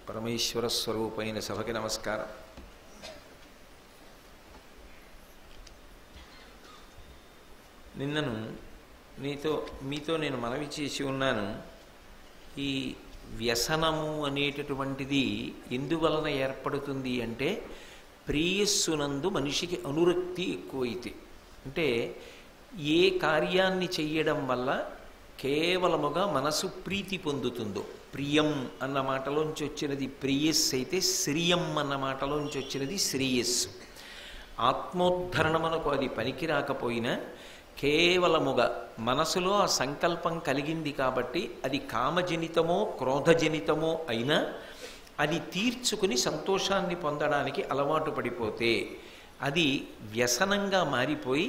పరమేశ్వర స్వరూపైన సభకి నమస్కారం. నిన్నను మీతో నేను మనవి చేసి ఉన్నాను. ఈ వ్యసనము అనేటటువంటిది ఎందువలన ఏర్పడుతుంది అంటే, ప్రేయస్సునందు మనిషికి అనురక్తి ఎక్కువైతే, అంటే ఏ కార్యాన్ని చెయ్యడం వల్ల కేవలముగా మనసు ప్రీతి పొందుతుందో, ప్రియం అన్న మాటలోంచి వచ్చినది ప్రేయస్సు అయితే, శ్రియం అన్న మాటలోంచి వచ్చినది శ్రేయస్సు. ఆత్మోద్ధరణమునకు అది పనికి రాకపోయినా కేవలముగా మనసులో ఆ సంకల్పం కలిగింది కాబట్టి, అది కామజనితమో క్రోధజనితమో అయినా అది తీర్చుకుని సంతోషాన్ని పొందడానికి అలవాటు పడిపోతే అది వ్యసనంగా మారిపోయి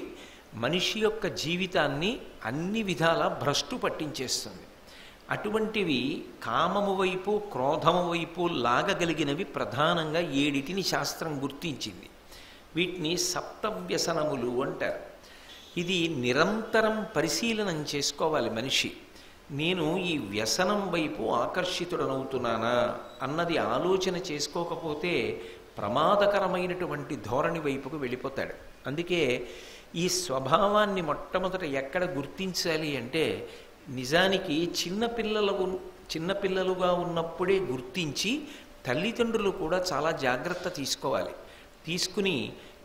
మనిషి యొక్క జీవితాన్ని అన్ని విధాలా భ్రష్టు పట్టించేస్తుంది. అటువంటివి కామము వైపు క్రోధము వైపు లాగగలిగినవి ప్రధానంగా 7 శాస్త్రం గుర్తించింది. వీటిని సప్తవ్యసనములు అంటారు. ఇది నిరంతరం పరిశీలనం చేసుకోవాలి మనిషి. నేను ఈ వ్యసనం వైపు ఆకర్షితుడనవుతున్నానా అన్నది ఆలోచన చేసుకోకపోతే ప్రమాదకరమైనటువంటి ధోరణి వైపుకు వెళ్ళిపోతాడు. అందుకే ఈ స్వభావాన్ని మొట్టమొదట ఎక్కడ గుర్తించాలి అంటే, నిజానికి చిన్నపిల్లలుగా ఉన్నప్పుడే గుర్తించి తల్లిదండ్రులు కూడా చాలా జాగ్రత్త తీసుకోవాలి. తీసుకుని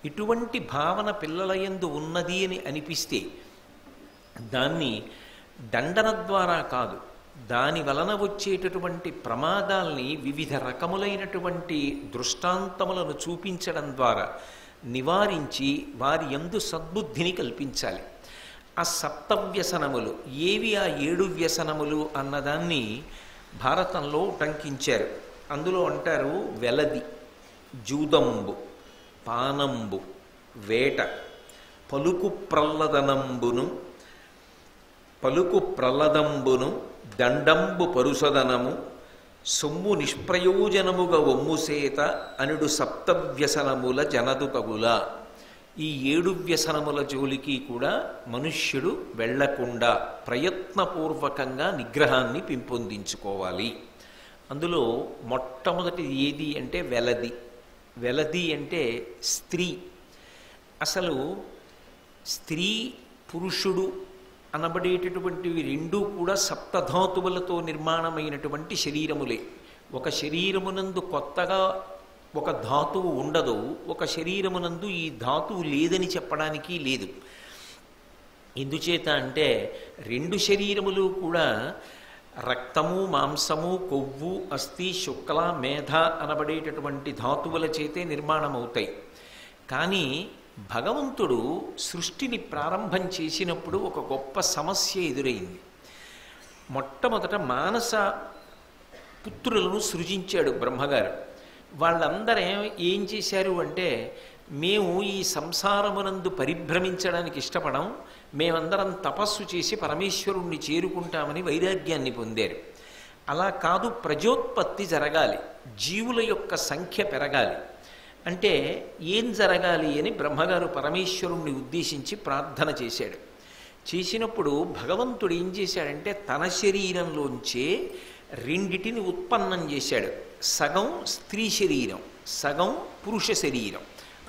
ఇటువంటి భావన పిల్లల యందు ఉన్నది అని అనిపిస్తే దాన్ని దండన ద్వారా కాదు, దాని వలన వచ్చేటటువంటి ప్రమాదాల్ని వివిధ రకములైనటువంటి దృష్టాంతములను చూపించడం ద్వారా నివారించి వారి యందు సద్బుద్ధిని కల్పించాలి. ఆ సప్తవ్యసనములు ఏవి, ఆ 7 వ్యసనములు అన్నదాన్ని భారతంలో ఉటంకించారు. అందులో అంటారు, వెలది, జూదంబు, పానంబు, వేట, పలుకు ప్రల్లదంబును, దండంబు పరుసదనము, సొమ్ము నిష్ప్రయోజనముగా ఒమ్ముసేత అనుడు సప్తవ్యసనముల జనదు తగుల. ఈ 7 వ్యసనముల జోలికి కూడా మనుష్యుడు వెళ్లకుండా ప్రయత్నపూర్వకంగా నిగ్రహాన్ని పెంపొందించుకోవాలి. అందులో మొట్టమొదటిది ఏది అంటే వెలది. వెలది అంటే స్త్రీ. అసలు స్త్రీ పురుషుడు అనబడేటటువంటివి రెండూ కూడా సప్తధాతువులతో నిర్మాణమైనటువంటి శరీరములే. ఒక శరీరమునందు కొత్తగా ఒక ధాతువు ఉండదు, ఒక శరీరమునందు ఈ ధాతువు లేదని చెప్పడానికి లేదు. ఎందుచేత అంటే 2 శరీరములు కూడా రక్తము, మాంసము, కొవ్వు, అస్థి, శుక్ల, మేధ అనబడేటటువంటి ధాతువుల చేతే నిర్మాణమవుతాయి. కానీ భగవంతుడు సృష్టిని ప్రారంభం చేసినప్పుడు ఒక గొప్ప సమస్య ఎదురైంది. మొట్టమొదట మానస పుత్రులను సృజించాడు బ్రహ్మగారు. వాళ్ళందరూ ఏం చేశారు అంటే, మేము ఈ సంసారమునందు పరిభ్రమించడానికి ఇష్టపడం, మేమందరం తపస్సు చేసి పరమేశ్వరుణ్ణి చేరుకుంటామని వైరాగ్యాన్ని పొందారు. అలా కాదు, ప్రజోత్పత్తి జరగాలి, జీవుల యొక్క సంఖ్య పెరగాలి. అంటే ఏం జరగాలి అని బ్రహ్మగారు పరమేశ్వరుణ్ణి ఉద్దేశించి ప్రార్థన చేశాడు. చేసినప్పుడు భగవంతుడు ఏం చేశాడంటే, తన శరీరంలోంచే 2 ఉత్పన్నం చేశాడు. సగం స్త్రీ శరీరం, సగం పురుష శరీరం.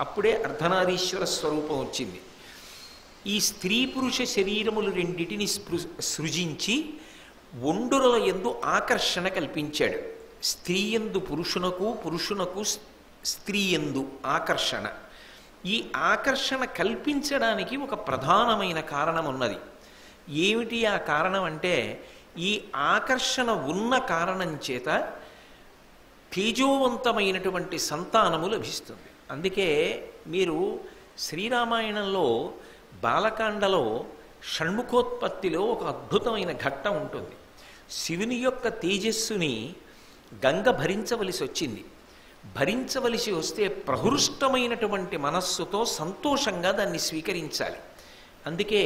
అప్పుడే అర్ధనారీశ్వర స్వరూపం వచ్చింది. ఈ స్త్రీ పురుష శరీరములు 2 సృజించి ఒండురల యందు ఆకర్షణ కల్పించాడు. స్త్రీ యందు పురుషునకు, పురుషునకు స్త్రీ యందు ఆకర్షణ. ఈ ఆకర్షణ కల్పించడానికి ఒక ప్రధానమైన కారణం ఉన్నది. ఏమిటి ఆ కారణం అంటే, ఈ ఆకర్షణ ఉన్న కారణం చేత తేజోవంతమైనటువంటి సంతానము లభిస్తుంది. అందుకే మీరు శ్రీరామాయణంలో బాలకాండలో షణ్ముఖోత్పత్తిలో ఒక అద్భుతమైన ఘట్టం ఉంటుంది. శివుని యొక్క తేజస్సుని గంగ భరించవలసి వచ్చింది. భరించవలసి వస్తే ప్రహృష్టమైనటువంటి మనస్సుతో సంతోషంగా దాన్ని స్వీకరించాలి. అందుకే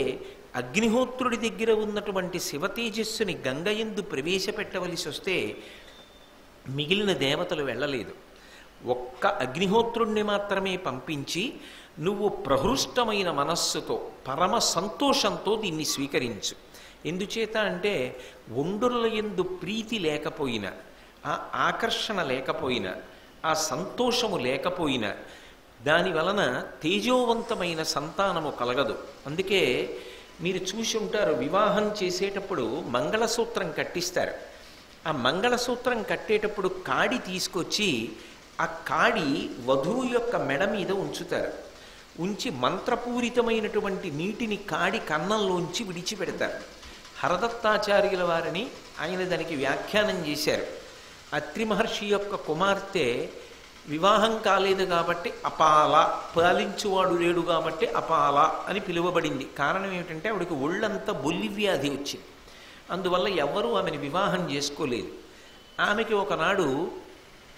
అగ్నిహోత్రుడి దగ్గర ఉన్నటువంటి శివతేజస్సుని గంగయందు ప్రవేశపెట్టవలసి వస్తే మిగిలిన దేవతలు వెళ్ళలేదు. ఒక్క అగ్నిహోత్రుణ్ణి మాత్రమే పంపించి, నువ్వు ప్రహృష్టమైన మనస్సుతో పరమ సంతోషంతో దీన్ని స్వీకరించు. ఎందుచేత అంటే ఒండుల యందు ప్రీతి లేకపోయినా, ఆ ఆకర్షణ లేకపోయినా, ఆ సంతోషము లేకపోయినా దాని వలన తేజోవంతమైన సంతానము కలగదు. అందుకే మీరు చూసి ఉంటారు, వివాహం చేసేటప్పుడు మంగళసూత్రం కట్టిస్తారు. ఆ మంగళసూత్రం కట్టేటప్పుడు కాడి తీసుకొచ్చి ఆ కాడి వధువు యొక్క మెడ మీద ఉంచుతారు. ఉంచి మంత్రపూరితమైనటువంటి నీటిని కాడి కన్నంలోంచి విడిచిపెడతారు. హరదత్తాచార్యుల వారిని ఆయన దానికి వ్యాఖ్యానం చేశారు. అత్రి మహర్షి యొక్క కుమార్తె వివాహం కాలేదు కాబట్టి అపాల, పాలించువాడు లేడు కాబట్టి అపాల అని పిలువబడింది. కారణం ఏమిటంటే ఆవిడకి ఒళ్ళంతా బొల్లి వ్యాధి వచ్చింది. అందువల్ల ఎవ్వరూ ఆమెను వివాహం చేసుకోలేదు. ఆమెకి ఒకనాడు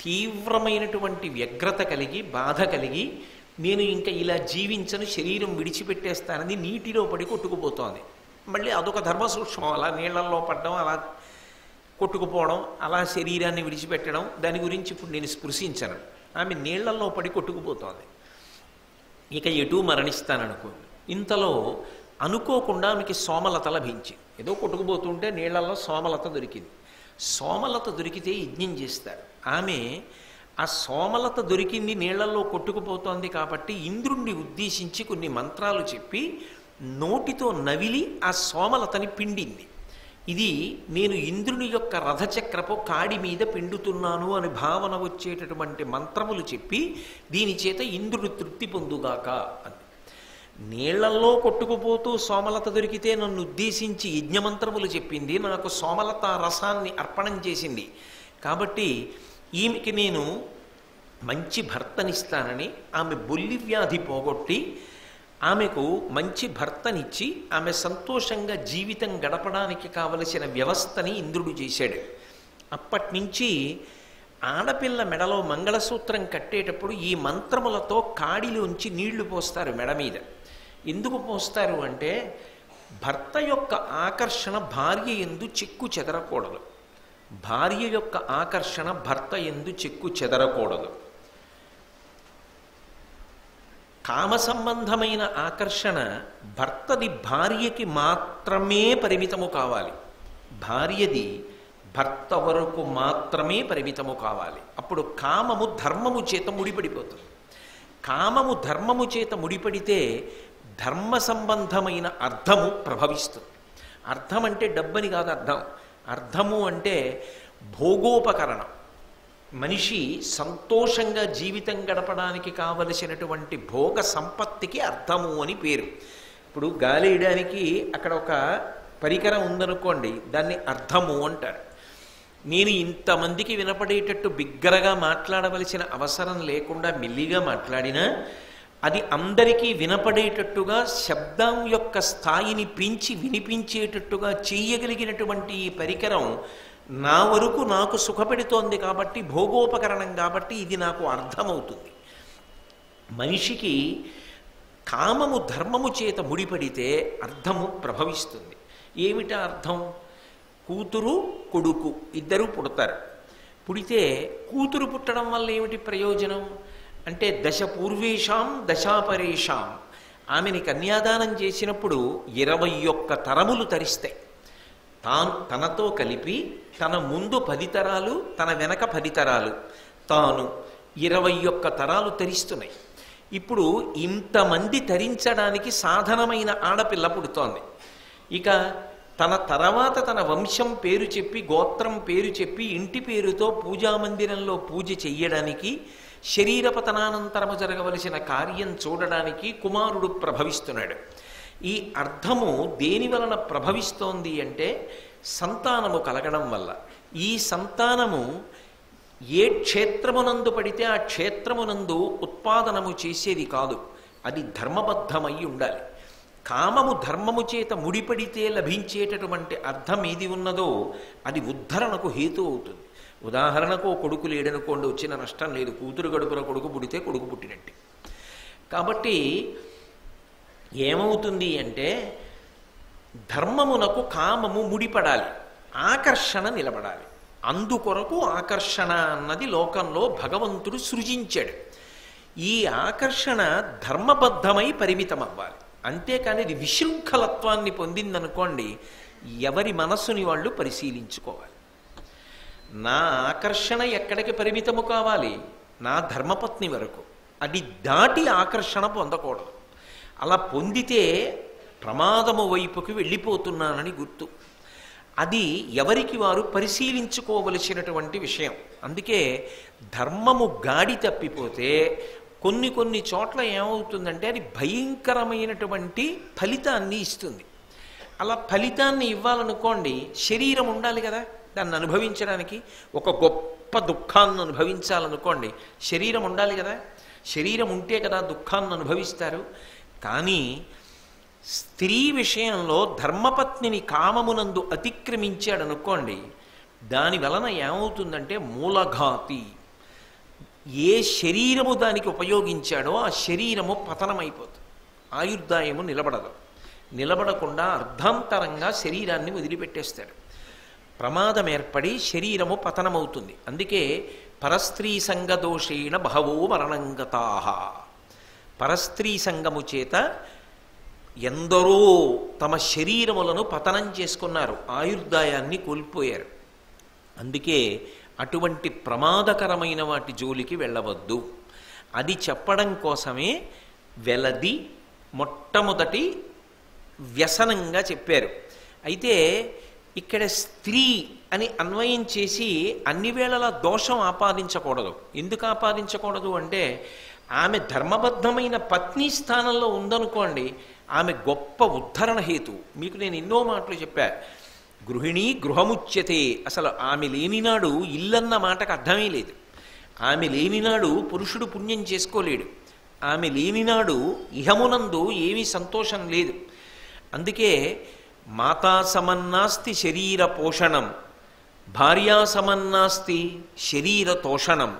తీవ్రమైనటువంటి వ్యగ్రత కలిగి, బాధ కలిగి, నేను ఇంకా ఇలా జీవించను, శరీరం విడిచిపెట్టేస్తానని నీటిలో పడి కొట్టుకుపోతోంది. మళ్ళీ అదొక ధర్మ సూక్ష్మం, అలా నీళ్లలో పడడం, అలా కొట్టుకుపోవడం, అలా శరీరాన్ని విడిచిపెట్టడం, దాని గురించి ఇప్పుడు నేను స్పృశించను. ఆమె నీళ్లలో పడి కొట్టుకుపోతోంది. ఇక ఎటూ మరణిస్తాననుకోండి. ఇంతలో అనుకోకుండా ఆమెకి సోమలత లభించింది. ఏదో కొట్టుకుపోతుంటే నీళ్లలో సోమలత దొరికింది. సోమలత దొరికితే యజ్ఞం చేస్తారు. ఆమె ఆ సోమలత దొరికింది, నీళ్లలో కొట్టుకుపోతోంది కాబట్టి ఇంద్రుణ్ణి ఉద్దేశించి కొన్ని మంత్రాలు చెప్పి నోటితో నవిలి ఆ సోమలతని పిండింది. ఇది నేను ఇంద్రుని యొక్క రథచక్రపు కాడి మీద పిండుతున్నాను అని భావన వచ్చేటటువంటి మంత్రములు చెప్పి దీని చేత ఇంద్రుడు తృప్తి పొందుగాక అని. నీళ్లల్లో కొట్టుకుపోతూ సోమలత దొరికితే నన్ను ఉద్దేశించి యజ్ఞమంత్రములు చెప్పింది, నాకు సోమలత రసాన్ని అర్పణం చేసింది. కాబట్టి ఈమెకి నేను మంచి భర్తనిస్తానని ఆమె బొల్లి వ్యాధి పోగొట్టి ఆమెకు మంచి భర్తనిచ్చి ఆమె సంతోషంగా జీవితం గడపడానికి కావలసిన వ్యవస్థని ఇంద్రుడు చేశాడు. అప్పటి నుంచి ఆడపిల్ల మెడలో మంగళసూత్రం కట్టేటప్పుడు ఈ మంత్రములతో కాడిలోంచి నీళ్లు పోస్తారు మెడ మీద. ఎందుకు పోస్తారు అంటే భర్త యొక్క ఆకర్షణ భార్య యందు చెక్కు చెదరకూడదు. భార్య యొక్క ఆకర్షణ భర్త యందు చెక్కు చెదరకూడదు. కామ సంబంధమైన ఆకర్షణ భర్తది భార్యకి మాత్రమే పరిమితము కావాలి. భార్యది భర్త వరకు మాత్రమే పరిమితము కావాలి. అప్పుడు కామము ధర్మము చేత ముడిపడిపోతుంది. కామము ధర్మము చేత ముడిపడితే ధర్మ సంబంధమైన అర్థము ప్రభవిస్తుంది. అర్థం అంటే డబ్బని కాదు అర్థం. అర్థము అంటే భోగోపకరణం. మనిషి సంతోషంగా జీవితం గడపడానికి కావలసినటువంటి భోగ సంపత్తికి అర్థము అని పేరు. ఇప్పుడు గాలి వేయడానికి అక్కడ ఒక పరికరం ఉందనుకోండి, దాన్ని అర్థము అంటారు. నేను ఇంతమందికి వినపడేటట్టు బిగ్గరగా మాట్లాడవలసిన అవసరం లేకుండా మెల్లిగా మాట్లాడినా అది అందరికీ వినపడేటట్టుగా శబ్దం యొక్క స్థాయిని పెంచి వినిపించేటట్టుగా చేయగలిగినటువంటి ఈ పరికరం నా వరకు నాకు సుఖపెడుతోంది కాబట్టి, భోగోపకరణం కాబట్టి ఇది నాకు అర్థమవుతుంది. మనిషికి కామము ధర్మము చేత ముడిపడితే అర్థము ప్రభవిస్తుంది. ఏమిటా అర్థం? కూతురు కొడుకు ఇద్దరూ పుడతారు. పుడితే కూతురు పుట్టడం వల్ల ఏమిటి ప్రయోజనం అంటే దశ పూర్వేషాం దశాపరేషాం. ఆమెని కన్యాదానం చేసినప్పుడు 21 తరములు తరిస్తాయి. తనతో కలిపి తన ముందు 10 తరాలు, తన వెనక 10 తరాలు, తాను 21 తరాలు తరిస్తున్నాయి. ఇప్పుడు ఇంతమంది తరించడానికి సాధనమైన ఆడపిల్ల పుడుతోంది. ఇక తన తర్వాత తన వంశం పేరు చెప్పి, గోత్రం పేరు చెప్పి, ఇంటి పేరుతో పూజామందిరంలో పూజ చెయ్యడానికి, శరీరపతనానంతరము జరగవలసిన కార్యం చూడడానికి కుమారుడు ప్రభవిస్తున్నాడు. ఈ అర్థము దేని వలన ప్రభవిస్తోంది అంటే సంతానము కలగడం వల్ల. ఈ సంతానము ఏ క్షేత్రమునందు పడితే ఆ క్షేత్రమునందు ఉత్పాదనము చేసేది కాదు, అది ధర్మబద్ధమై ఉండాలి. కామము ధర్మము చేత ముడిపడితే లభించేటటువంటి అర్థం ఏది ఉన్నదో అది ఉద్ధరణకు హేతు అవుతుంది. ఉదాహరణకు కొడుకు లేడనుకోండి, వచ్చిన నష్టం లేదు. కూతురు గడుపున కొడుకు పుడితే కొడుకు పుట్టినట్టే. కాబట్టి ఏమవుతుంది అంటే ధర్మమునకు కామము ముడిపడాలి, ఆకర్షణ నిలబడాలి. అందుకొరకు ఆకర్షణ అన్నది లోకంలో భగవంతుడు సృజించాడు. ఈ ఆకర్షణ ధర్మబద్ధమై పరిమితం అవ్వాలి. అంతేకాని ఇది విశృంఖలత్వాన్ని పొందిందనుకోండి, ఎవరి మనస్సుని వాళ్ళు పరిశీలించుకోవాలి. నా ఆకర్షణ ఎక్కడికి పరిమితము కావాలి? నా ధర్మపత్ని వరకు. అది దాటి ఆకర్షణ పొందకూడదు. అలా పొందితే ప్రమాదము వైపుకి వెళ్ళిపోతున్నానని గుర్తు. అది ఎవరికి వారు పరిశీలించుకోవలసినటువంటి విషయం. అందుకే ధర్మము గాడి తప్పిపోతే కొన్ని చోట్ల ఏమవుతుందంటే అది భయంకరమైనటువంటి ఫలితాన్ని ఇస్తుంది. అలా ఫలితాన్ని ఇవ్వాలనుకోండి, శరీరం ఉండాలి కదా దాన్ని అనుభవించడానికి. ఒక గొప్ప దుఃఖాన్ని అనుభవించాలనుకోండి, శరీరం ఉండాలి కదా. శరీరం ఉంటే కదా దుఃఖాన్ని అనుభవిస్తారు. కానీ స్త్రీ విషయంలో ధర్మపత్నిని కామమునందు అతిక్రమించాడనుకోండి, దాని వలన ఏమవుతుందంటే మూలఘాతి. ఏ శరీరము దానికి ఉపయోగించాడో ఆ శరీరము పతనమైపోతుంది. ఆయుర్దాయము నిలబడదు. నిలబడకుండా అర్ధాంతరంగా శరీరాన్ని వదిలిపెట్టేస్తాడు. ప్రమాదం ఏర్పడి శరీరము పతనమవుతుంది. అందుకే పరస్త్రీ సంగదోషేణ బహవో మరణంగతాః. పరస్త్రీ సంగము చేత ఎందరో తమ శరీరములను పతనం చేసుకున్నారు, ఆయుర్దాయాన్ని కోల్పోయారు. అందుకే అటువంటి ప్రమాదకరమైన వాటి జోలికి వెళ్ళవద్దు. అది చెప్పడం కోసమే వెలది మొట్టమొదటి వ్యసనంగా చెప్పారు. అయితే ఇక్కడ స్త్రీ అని అన్వయం చేసి అన్ని వేళలా దోషం ఆపాదించకూడదు. ఎందుకు ఆపాదించకూడదు అంటే, ఆమె ధర్మబద్ధమైన పత్ని స్థానంలో ఉందనుకోండి, ఆమె గొప్ప ఉద్ధరణ హేతు. మీకు నేను ఎన్నో మాటలు చెప్పా. గృహిణీ గృహముచ్యతే. అసలు ఆమె లేనినాడు ఇల్లన్న మాటకు అర్థమే లేదు. ఆమె లేనినాడు పురుషుడు పుణ్యం చేసుకోలేడు. ఆమె లేనినాడు ఇహమునందు ఏమీ సంతోషం లేదు. అందుకే మాతా సమన్నాస్తి శరీర పోషణం, భార్యా సమన్నాస్తి శరీర తోషణం.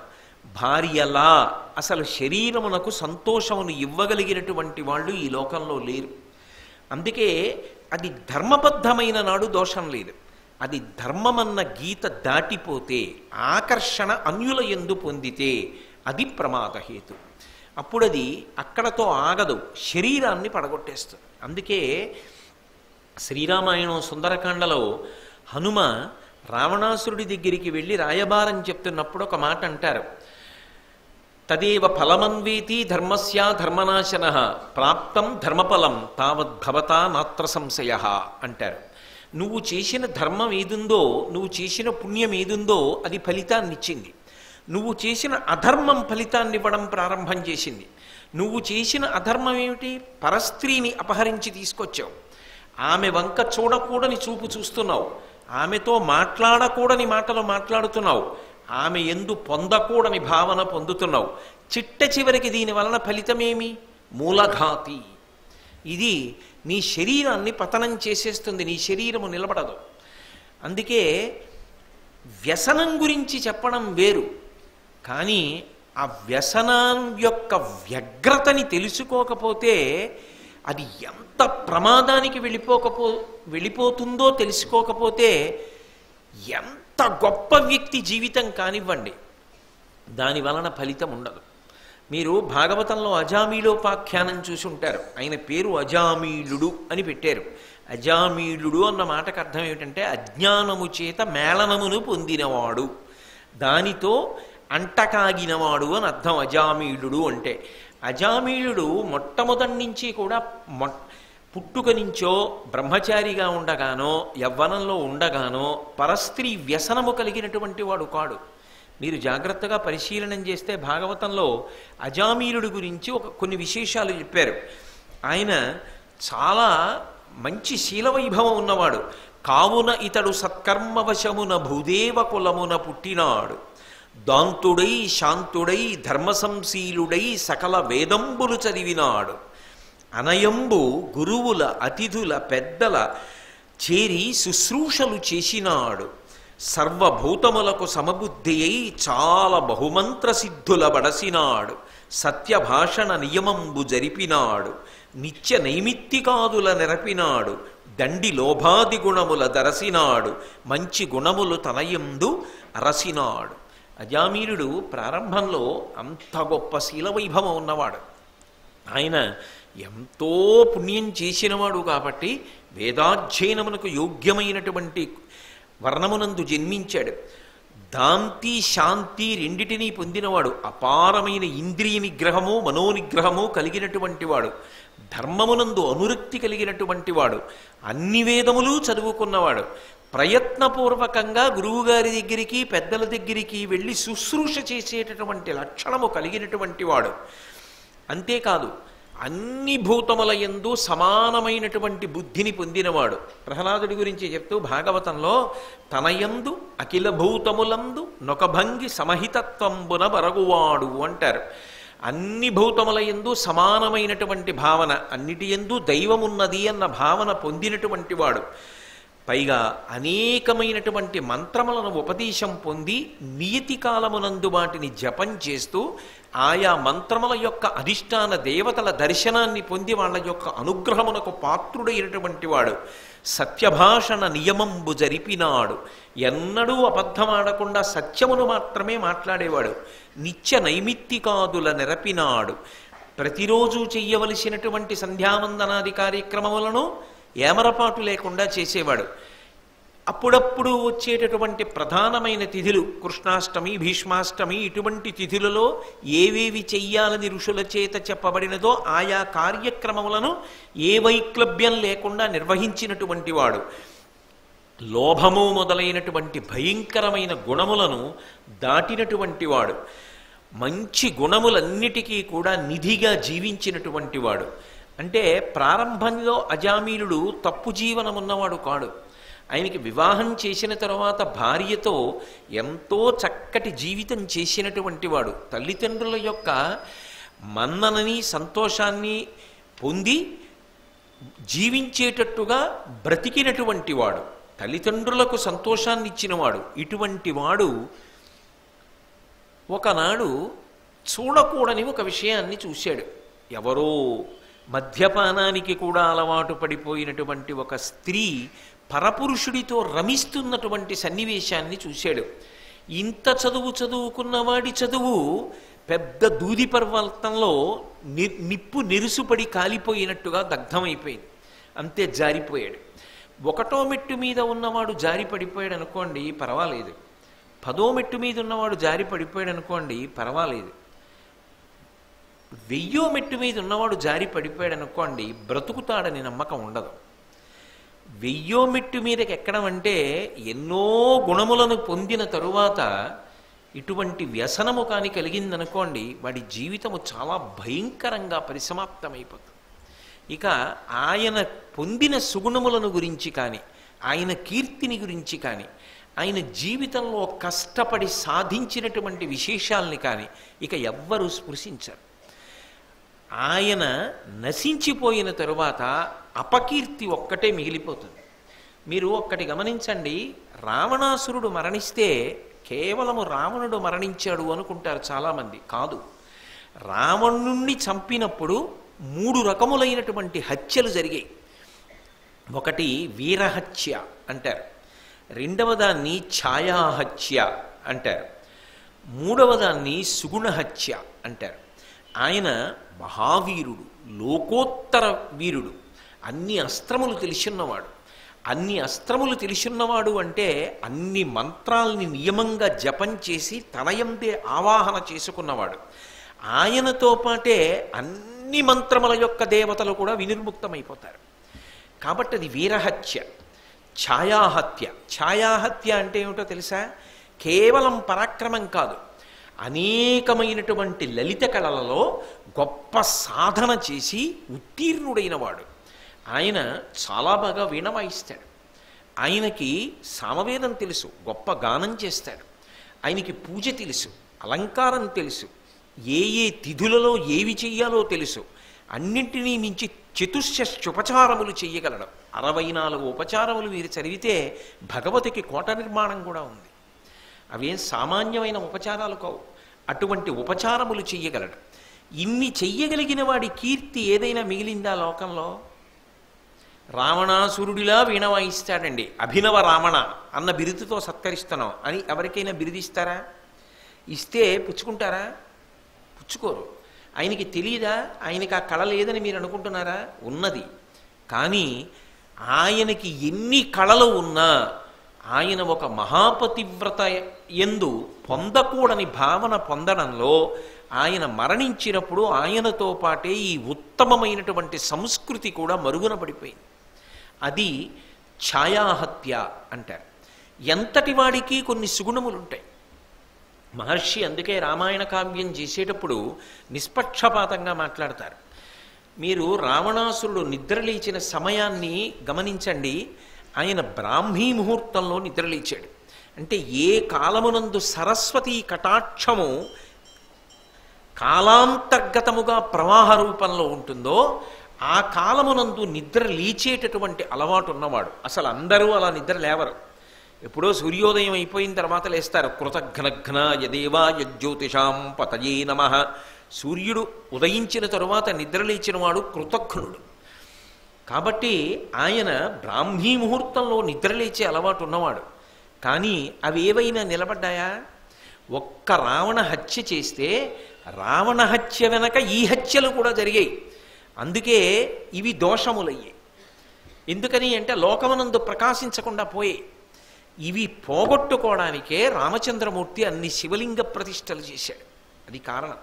భార్యలా అసలు శరీరమునకు సంతోషమును ఇవ్వగలిగినటువంటి వాళ్ళు ఈ లోకంలో లేరు. అందుకే అది ధర్మబద్ధమైన నాడు దోషం లేదు. అది ధర్మమన్న గీత దాటిపోతే, ఆకర్షణ అన్యుల యందు పొందితే అది ప్రమాదహేతు. అప్పుడు అది అక్కడతో ఆగదు, శరీరాన్ని పడగొట్టేస్తుంది. అందుకే శ్రీరామాయణం సుందరకాండలో హనుమ రావణాసురుడి దగ్గరికి వెళ్ళి రాయబారం చెప్తున్నప్పుడు ఒక మాట అంటారు. తదేవ ఫలమన్వేతి ధర్మస్యా ధర్మనాశన ప్రాప్తం ధర్మఫలం తావద్భవతా నాత్ర సంశయ అంటారు. నువ్వు చేసిన ధర్మం ఏదుందో, నువ్వు చేసిన పుణ్యం ఏదుందో అది ఫలితాన్నిచ్చింది. నువ్వు చేసిన అధర్మం ఫలితాన్ని ఇవ్వడం ప్రారంభం చేసింది. నువ్వు చేసిన అధర్మం ఏమిటి? పరస్త్రీని అపహరించి తీసుకొచ్చావు. ఆమె వంక చూడకూడని చూపు చూస్తున్నావు. ఆమెతో మాట్లాడకూడని మాటలు మాట్లాడుతున్నావు. ఆమె ఎందు పొందకూడని భావన పొందుతున్నావు. చిట్ట చివరికి దీని వలన ఫలితమేమి? మూలఘాతి. ఇది నీ శరీరాన్ని పతనం చేసేస్తుంది. నీ శరీరము నిలబడదు. అందుకే వ్యసనం గురించి చెప్పడం వేరు, కానీ ఆ వ్యసనం యొక్క వ్యగ్రతని తెలుసుకోకపోతే అది ఎంత ప్రమాదానికి వెళ్ళిపోతుందో తెలుసుకోకపోతే ఎంత గొప్ప వ్యక్తి జీవితం కానివ్వండి, దాని వలన ఫలితం ఉండదు. మీరు భాగవతంలో అజామీలోపాఖ్యానం చూసి ఉంటారు. ఆయన పేరు అజామీలుడు అని పెట్టారు. అజామీలుడు అన్న మాటకు అర్థం ఏమిటంటే అజ్ఞానము చేత మేళనమును పొందినవాడు, దానితో అంటకాగినవాడు అని అర్థం. అజామీలుడు అంటే అజామీలుడు మొట్టమొదటి నుంచి కూడా పుట్టుక నుంచో బ్రహ్మచారిగా ఉండగానో యవ్వనంలో ఉండగానో పరస్త్రీ వ్యసనము కలిగినటువంటి వాడు కాడు. మీరు జాగ్రత్తగా పరిశీలనం చేస్తే భాగవతంలో అజామీలుడి గురించి కొన్ని విశేషాలు చెప్పారు. ఆయన చాలా మంచి శీలవైభవం ఉన్నవాడు. కావున ఇతడు సత్కర్మవశమున భూదేవ కులమున పుట్టినాడు, దాంతుడై శాంతుడై ధర్మసంశీలుడై సకల వేదంబులు చదివినాడు, అనయంబు గురువుల అతిథుల పెద్దల చేరి శుశ్రూషలు చేసినాడు, సర్వభూతములకు సమబుద్ధి అయి చాలా బహుమంత్ర సిద్ధుల బడసినాడు, సత్యభాషణ నియమంబు జరిపినాడు, నిత్య నైమిత్తికాదుల నెరపినాడు, దండి లోభాది గుణముల దరసినాడు, మంచి గుణములు తనయందు అరసినాడు. అజామీలుడు ప్రారంభంలో అంత గొప్ప శీలవైభవం ఉన్నవాడు. ఆయన ఎంతో పుణ్యం చేసినవాడు కాబట్టి వేదాధ్యయనమునకు యోగ్యమైనటువంటి వర్ణమునందు జన్మించాడు. దాంతి శాంతి రెండిటినీ పొందినవాడు, అపారమైన ఇంద్రియ నిగ్రహము మనోనిగ్రహము కలిగినటువంటి వాడు, ధర్మమునందు అనురక్తి కలిగినటువంటి వాడు, అన్ని వేదములు చదువుకున్నవాడు, ప్రయత్నపూర్వకంగా గురువుగారి దగ్గరికి పెద్దల దగ్గరికి వెళ్ళి శుశ్రూష చేసేటటువంటి లక్షణము కలిగినటువంటి వాడు. అంతేకాదు అన్ని భూతముల యందు సమానమైనటువంటి బుద్ధిని పొందినవాడు. ప్రహ్లాదుడి గురించి చెప్తూ భాగవతంలో తనయందు అఖిల భూతములందు నొకభంగి సమహితత్వంబున బరగువాడు అంటారు. అన్ని భూతముల యందు సమానమైనటువంటి భావన, అన్నిటి యందు దైవమున్నది అన్న భావన పొందినటువంటి వాడు. పైగా అనేకమైనటువంటి మంత్రములను ఉపదేశం పొంది నియతి కాలమునందు వాటిని జపం చేస్తూ ఆయా మంత్రముల యొక్క అధిష్టాన దేవతల దర్శనాన్ని పొంది వాళ్ళ యొక్క అనుగ్రహమునకు పాత్రుడైనటువంటి వాడు. సత్యభాషణ నియమంబు జరిపినాడు, ఎన్నడూ అబద్ధమాడకుండా సత్యమును మాత్రమే మాట్లాడేవాడు. నిత్య నైమిత్తికాదుల నెరపినాడు, ప్రతిరోజు చెయ్యవలసినటువంటి సంధ్యావందనాది కార్యక్రమములను ఏమరపాటు లేకుండా చేసేవాడు. అప్పుడప్పుడు వచ్చేటటువంటి ప్రధానమైన తిథులు కృష్ణాష్టమి, భీష్మాష్టమి, ఇటువంటి తిథులలో ఏవేవి చెయ్యాలని ఋషుల చేత చెప్పబడినదో ఆయా కార్యక్రమములను ఏ వైక్లభ్యం లేకుండా నిర్వహించినటువంటి వాడు. లోభము మొదలైనటువంటి భయంకరమైన గుణములను దాటినటువంటి వాడు. మంచి గుణములన్నిటికీ కూడా నిధిగా జీవించినటువంటి వాడు. అంటే ప్రారంభంలో అజామీలుడు తప్పు జీవనం ఉన్నవాడు కాడు. ఆయనకి వివాహం చేసిన తర్వాత భార్యతో ఎంతో చక్కటి జీవితం చేసినటువంటి వాడు. తల్లిదండ్రుల యొక్క మన్ననని సంతోషాన్ని పొంది జీవించేటట్టుగా బ్రతికినటువంటి వాడు, తల్లిదండ్రులకు సంతోషాన్ని ఇచ్చినవాడు. ఇటువంటి వాడు ఒకనాడు చూడకూడని ఒక విషయాన్ని చూశాడు. ఎవరో మద్యపానానికి కూడా అలవాటు పడిపోయినటువంటి ఒక స్త్రీ పరపురుషుడితో రమిస్తున్నటువంటి సన్నివేశాన్ని చూశాడు. ఇంత చదువుకున్నవాడి చదువు పెద్ద దూది పర్వతంలో నిప్పు నెరుసుపడి కాలిపోయినట్టుగా దగ్ధమైపోయింది. అంతే జారిపోయాడు. 1వ మెట్టు మీద ఉన్నవాడు జారి పడిపోయాడు అనుకోండి, పర్వాలేదు. 10వ మెట్టు మీద ఉన్నవాడు జారి పడిపోయాడు అనుకోండి, పర్వాలేదు. 1000వ మెట్టు మీద ఉన్నవాడు జారి పడిపోయాడు అనుకోండి, బ్రతుకుతాడని నమ్మకం ఉండదు. 1000వ మెట్టు మీదకి ఎక్కడం అంటే ఎన్నో గుణములను పొందిన తరువాత ఇటువంటి వ్యసనము కాని కలిగిందనుకోండి, వాడి జీవితము చాలా భయంకరంగా పరిసమాప్తమైపోతుంది. ఇక ఆయన పొందిన సుగుణములను గురించి కానీ, ఆయన కీర్తిని గురించి కానీ, ఆయన జీవితంలో కష్టపడి సాధించినటువంటి విశేషాలని కానీ ఇక ఎవ్వరూ స్పృశించరు. ఆయన నశించిపోయిన తరువాత అపకీర్తి ఒక్కటే మిగిలిపోతుంది. మీరు ఒక్కటి గమనించండి, రావణాసురుడు మరణిస్తే కేవలము రావణుడు మరణించాడు అనుకుంటారు చాలామంది. కాదు, రావణుణ్ణి చంపినప్పుడు 3 రకములైనటువంటి హత్యలు జరిగాయి. ఒకటి వీరహత్య అంటారు, రెండవ దాన్ని ఛాయాహత్య అంటారు, మూడవ దాన్ని సుగుణహత్య అంటారు. ఆయన మహావీరుడు, లోకోత్తర వీరుడు, అన్ని అస్త్రములు తెలిసిన్నవాడు. అన్ని అస్త్రములు తెలిసిన్నవాడు అంటే అన్ని మంత్రాల్ని నియమంగా జపం చేసి తనయందే ఆవాహన చేసుకున్నవాడు. ఆయనతో పాటే అన్ని మంత్రముల యొక్క దేవతలు కూడా వినిర్ముక్తమైపోతారు. కాబట్టి అది వీరహత్య. ఛాయాహత్య, ఛాయాహత్య అంటే ఏమిటో తెలుసా? కేవలం పరాక్రమం కాదు, అనేకమైనటువంటి లలిత కళలలో గొప్ప సాధన చేసి ఉత్తీర్ణుడైన వాడు. ఆయన చాలా బాగా వీణ వాయిస్తాడు. ఆయనకి సామవేదం తెలుసు, గొప్ప గానం చేస్తాడు. ఆయనకి పూజ తెలుసు, అలంకారం తెలుసు, ఏ ఏ తిథులలో ఏవి చెయ్యాలో తెలుసు. అన్నింటినీ మించి చతుశ్చపచారములు చెయ్యగలడు. 64 ఉపచారములు మీరు చదివితే భగవతికి కోట నిర్మాణం కూడా ఉంది. అవేం సామాన్యమైన ఉపచారాలు కావు. అటువంటి ఉపచారములు చెయ్యగలడు. ఇన్ని చెయ్యగలిగిన వాడి కీర్తి ఏదైనా మిగిలిందా లోకంలో? రావణాసురుడిలా వీణ వాయిస్తాడండి, అభినవ రావణ అన్న బిరుదుతో సత్కరిస్తున్నాం అని ఎవరికైనా బిరుదిస్తారా? ఇస్తే పుచ్చుకుంటారా? పుచ్చుకోరు. ఆయనకి తెలియదా? ఆయనకి ఆ కళ లేదని మీరు అనుకుంటున్నారా? ఉన్నది. కానీ ఆయనకి ఎన్ని కళలు ఉన్నా ఆయన ఒక మహాపతివ్రత యందు పొందకూడని భావన పొందడంలో ఆయన మరణించినప్పుడు ఆయనతో పాటే ఈ ఉత్తమమైనటువంటి సంస్కృతి కూడా మరుగున పడిపోయింది. అది ఛాయాహత్య అంటారు. ఎంతటి వాడికి కొన్ని సుగుణములుంటాయి. మహర్షి అందుకే రామాయణ కావ్యం చేసేటప్పుడు నిష్పక్షపాతంగా మాట్లాడతారు. మీరు రావణాసురుడు నిద్రలేచిన సమయాన్ని గమనించండి. ఆయన బ్రాహ్మీ ముహూర్తంలో నిద్రలేచాడు. అంటే ఏ కాలమునందు సరస్వతీ కటాక్షము కాలాంతర్గతముగా ప్రవాహ రూపంలో ఉంటుందో ఆ కాలమునందు నిద్ర లేచేటటువంటి అలవాటు ఉన్నవాడు. అసలు అందరూ అలా నిద్ర లేవరు. ఎప్పుడో సూర్యోదయం అయిపోయిన తర్వాత లేస్తారు. కృతఘ్నఘ్న యదేవా యజ్యోతిషాం పతయే నమః. సూర్యుడు ఉదయించిన తరువాత నిద్రలేచిన వాడు కృతఘ్నుడు. కాబట్టి ఆయన బ్రాహ్మీ ముహూర్తంలో నిద్రలేచే అలవాటు ఉన్నవాడు. కానీ అవి ఏవైనా నిలబడ్డాయా? ఒక్క రావణ హత్య చేస్తే రావణ హత్య వెనక ఈ హత్యలు కూడా జరిగాయి. అందుకే ఇవి దోషములయ్యాయి. ఎందుకని అంటే లోకమునందు ప్రకాశించకుండా పోయాయి. ఇవి పోగొట్టుకోవడానికే రామచంద్రమూర్తి అన్ని శివలింగ ప్రతిష్టలు చేశాడు. అది కారణం.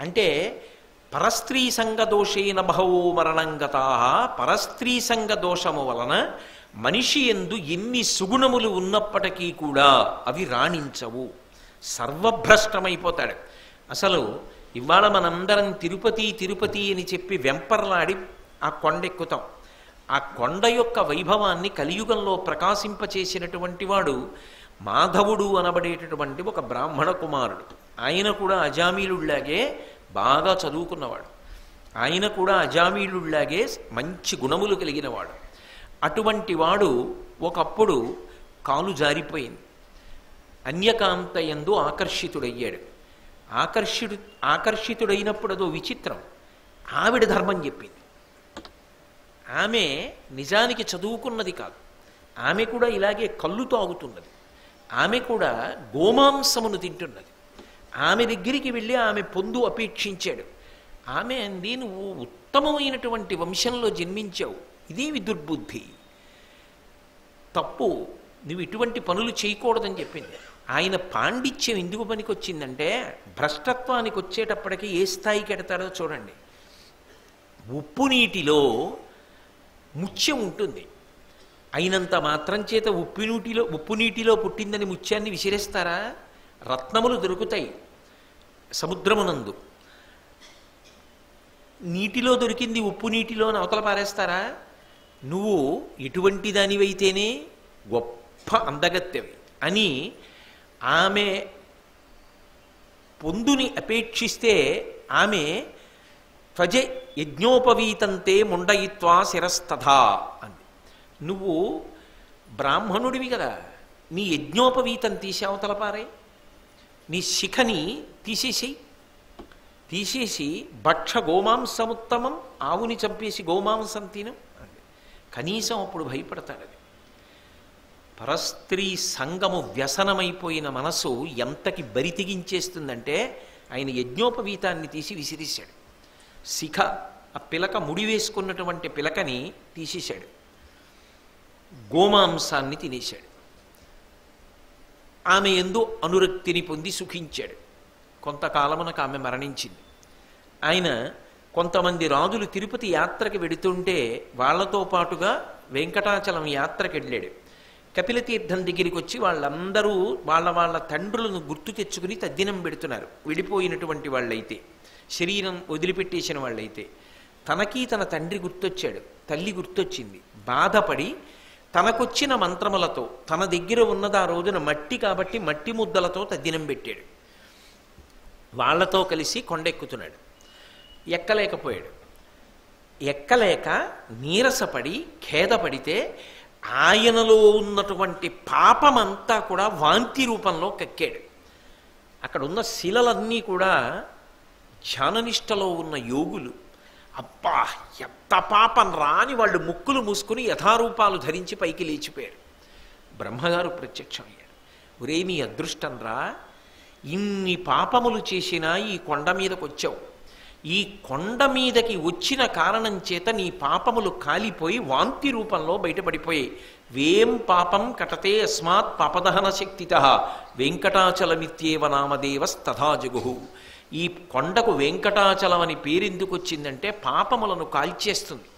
అంటే పరస్త్రీ సంగ దోషేన బహవో మరణంగతా. పరస్త్రీ సంగ దోషము వలన మనిషి యందు ఎన్ని సుగుణములు ఉన్నప్పటికీ కూడా అవి రాణించవు, సర్వభ్రష్టమైపోతాడు. అసలు ఇవాళ మనందరం తిరుపతి తిరుపతి అని చెప్పి వెంపర్లాడి ఆ కొండెక్కుతాం. ఆ కొండ యొక్క వైభవాన్ని కలియుగంలో ప్రకాశింపచేసినటువంటి వాడు మాధవుడు అనబడేటటువంటి ఒక బ్రాహ్మణ కుమారుడు. ఆయన కూడా అజామీలుళ్లాగే బాగా చదువుకున్నవాడు. ఆయన కూడా అజామీలుళ్లాగే మంచి గుణములు కలిగినవాడు. అటువంటి వాడు ఒకప్పుడు కాలు జారిపోయింది. అన్యకాంతయందు ఆకర్షితుడయ్యాడు. ఆకర్షితుడైనప్పుడు అదో విచిత్రం. ఆవిడ ధర్మం చెప్పింది. ఆమె నిజానికి చదువుకున్నది కాదు. ఆమె కూడా ఇలాగే కళ్ళు తాగుతున్నది. ఆమె కూడా గోమాంసమును తింటున్నది. ఆమె దగ్గరికి వెళ్ళి ఆమె పొందు అపేక్షించాడు. ఆమె అంది, నువ్వు ఉత్తమమైనటువంటి వంశంలో జన్మించావు, ఇదేమి దుర్బుద్ధి, తప్పు, నువ్వు ఇటువంటి పనులు చేయకూడదని చెప్పింది. ఆయన పాండిత్యం ఎందుకు పనికొచ్చిందంటే భ్రష్టత్వానికి వచ్చేటప్పటికీ ఏ స్థాయికి ఎడతాడో చూడండి. ఉప్పు నీటిలో ముత్యం ఉంటుంది. అయినంత మాత్రం చేత ఉప్పు నీటిలో పుట్టిందని ముత్యాన్ని విసిరేస్తారా? రత్నములు దొరుకుతాయి సముద్రమునందు. నీటిలో దొరికింది ఉప్పు నీటిలో అవతల పారేస్తారా? నువ్వు ఎటువంటి దానివైతేనే గొప్ప అందగత్తెవి అని ఆమె పొందుని అపేక్షిస్తే ఆమె త్వజ యజ్ఞోపవీతంతే ముండయిత్వా శిరస్తథా అంది. నువ్వు బ్రాహ్మణుడివి కదా, నీ యజ్ఞోపవీతం తీసి అవతల పారే, నీ శిఖని తీసేసి భక్ష గోమాంసముత్తమం, ఆవుని చంపేసి గోమాంసం తిను అంది. కనీసం అప్పుడు భయపడతాడు. పరస్త్రీ సంగము వ్యసనమైపోయిన మనసు ఎంతకి బరి తెగించేస్తుందంటే ఆయన యజ్ఞోపవీతాన్ని తీసి విసిరేశాడు. శిఖ, ఆ పిలక ముడి వేసుకున్నటువంటి పిలకని తీసేశాడు. గోమాంసాన్ని తినేశాడు. ఆమె యందు అనురక్తిని పొంది సుఖించాడు. కొంతకాలమునకు ఆమె మరణించింది. ఆయన కొంతమంది రాజులు తిరుపతి యాత్రకి వెడుతుంటే వాళ్లతో పాటుగా వెంకటాచలం యాత్రకి వెళ్ళాడు. కపిలతీర్థం దగ్గరికి వచ్చి వాళ్ళందరూ వాళ్ళ తండ్రులను గుర్తు తెచ్చుకుని తద్దినం పెడుతున్నారు. విడిపోయినటువంటి వాళ్ళైతే, శరీరం వదిలిపెట్టేసిన వాళ్ళైతే. తనకి తన తండ్రి గుర్తొచ్చాడు, తల్లి గుర్తొచ్చింది. బాధపడి తనకొచ్చిన మంత్రములతో, తన దగ్గర ఉన్నది ఆ రోజున మట్టి కాబట్టి మట్టి ముద్దలతో తద్దినం పెట్టాడు. వాళ్లతో కలిసి కొండెక్కుతున్నాడు. ఎక్కలేకపోయాడు. ఎక్కలేక నీరసపడి ఖేదపడితే ఆయనలో ఉన్నటువంటి పాపమంతా కూడా వాంతి రూపంలో కక్కాడు. అక్కడ ఉన్న శిలలన్నీ కూడా ధ్యాననిష్టలో ఉన్న యోగులు, అబ్బా ఎంత పాపం రాని వాళ్ళు ముక్కులు మూసుకుని యథారూపాలు ధరించి పైకి లేచిపోయారు. బ్రహ్మగారు ప్రత్యక్షమయ్యాడు. ఒరే నీ అదృష్టం రా, ఇన్ని పాపములు చేసినా ఈ కొండ మీదకి వచ్చావు, ఈ కొండ మీదకి వచ్చిన కారణం చేత నీ పాపములు కాలిపోయి వాంతి రూపంలో బయటపడిపోయాయి. వేం పాపం కటతే అస్మాత్ పాపదహన శక్తిత వెంకటాచలమిత్యేవ నామదేవస్తథా జగుహు. ఈ కొండకు వెంకటాచలం అని పేరెందుకు వచ్చిందంటే పాపములను కాల్చేస్తుంది.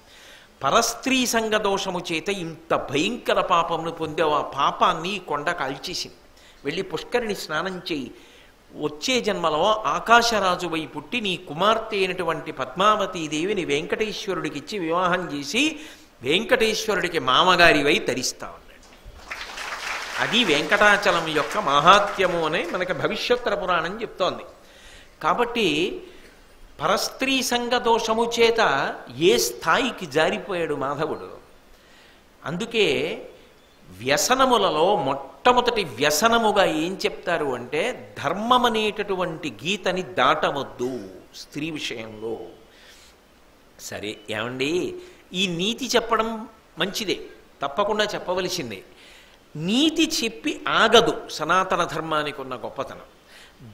పరస్త్రీ సంగ దోషము చేత ఇంత భయంకర పాపమును పొందావు. ఆ పాపాన్ని ఈ కొండ కాల్చేసింది. వెళ్ళి పుష్కరిణి స్నానం చేయి. వచ్చే జన్మలో ఆకాశరాజువై పుట్టి నీ కుమార్తె అయినటువంటి పద్మావతీదేవిని వెంకటేశ్వరుడికిచ్చి వివాహం చేసి వెంకటేశ్వరుడికి మామగారివై తరిస్తా ఉన్నాడు. అది వెంకటాచలం యొక్క మహాత్మ్యము అని మనకి భవిష్యోత్తర పురాణం చెప్తోంది. కాబట్టి పరస్త్రీ సంగ దోషము చేత ఏ స్థాయికి జారిపోయాడు మాధవుడు. అందుకే వ్యసనములలో మొట్టమొదటి వ్యసనముగా ఏం చెప్తారు అంటే ధర్మం అనేటటువంటి గీతని దాటవద్దు స్త్రీ విషయంలో. సరే ఏమండి, ఈ నీతి చెప్పడం మంచిదే, తప్పకుండా చెప్పవలసిందే. నీతి చెప్పి ఆగదు సనాతన ధర్మానికి ఉన్న గొప్పతనం.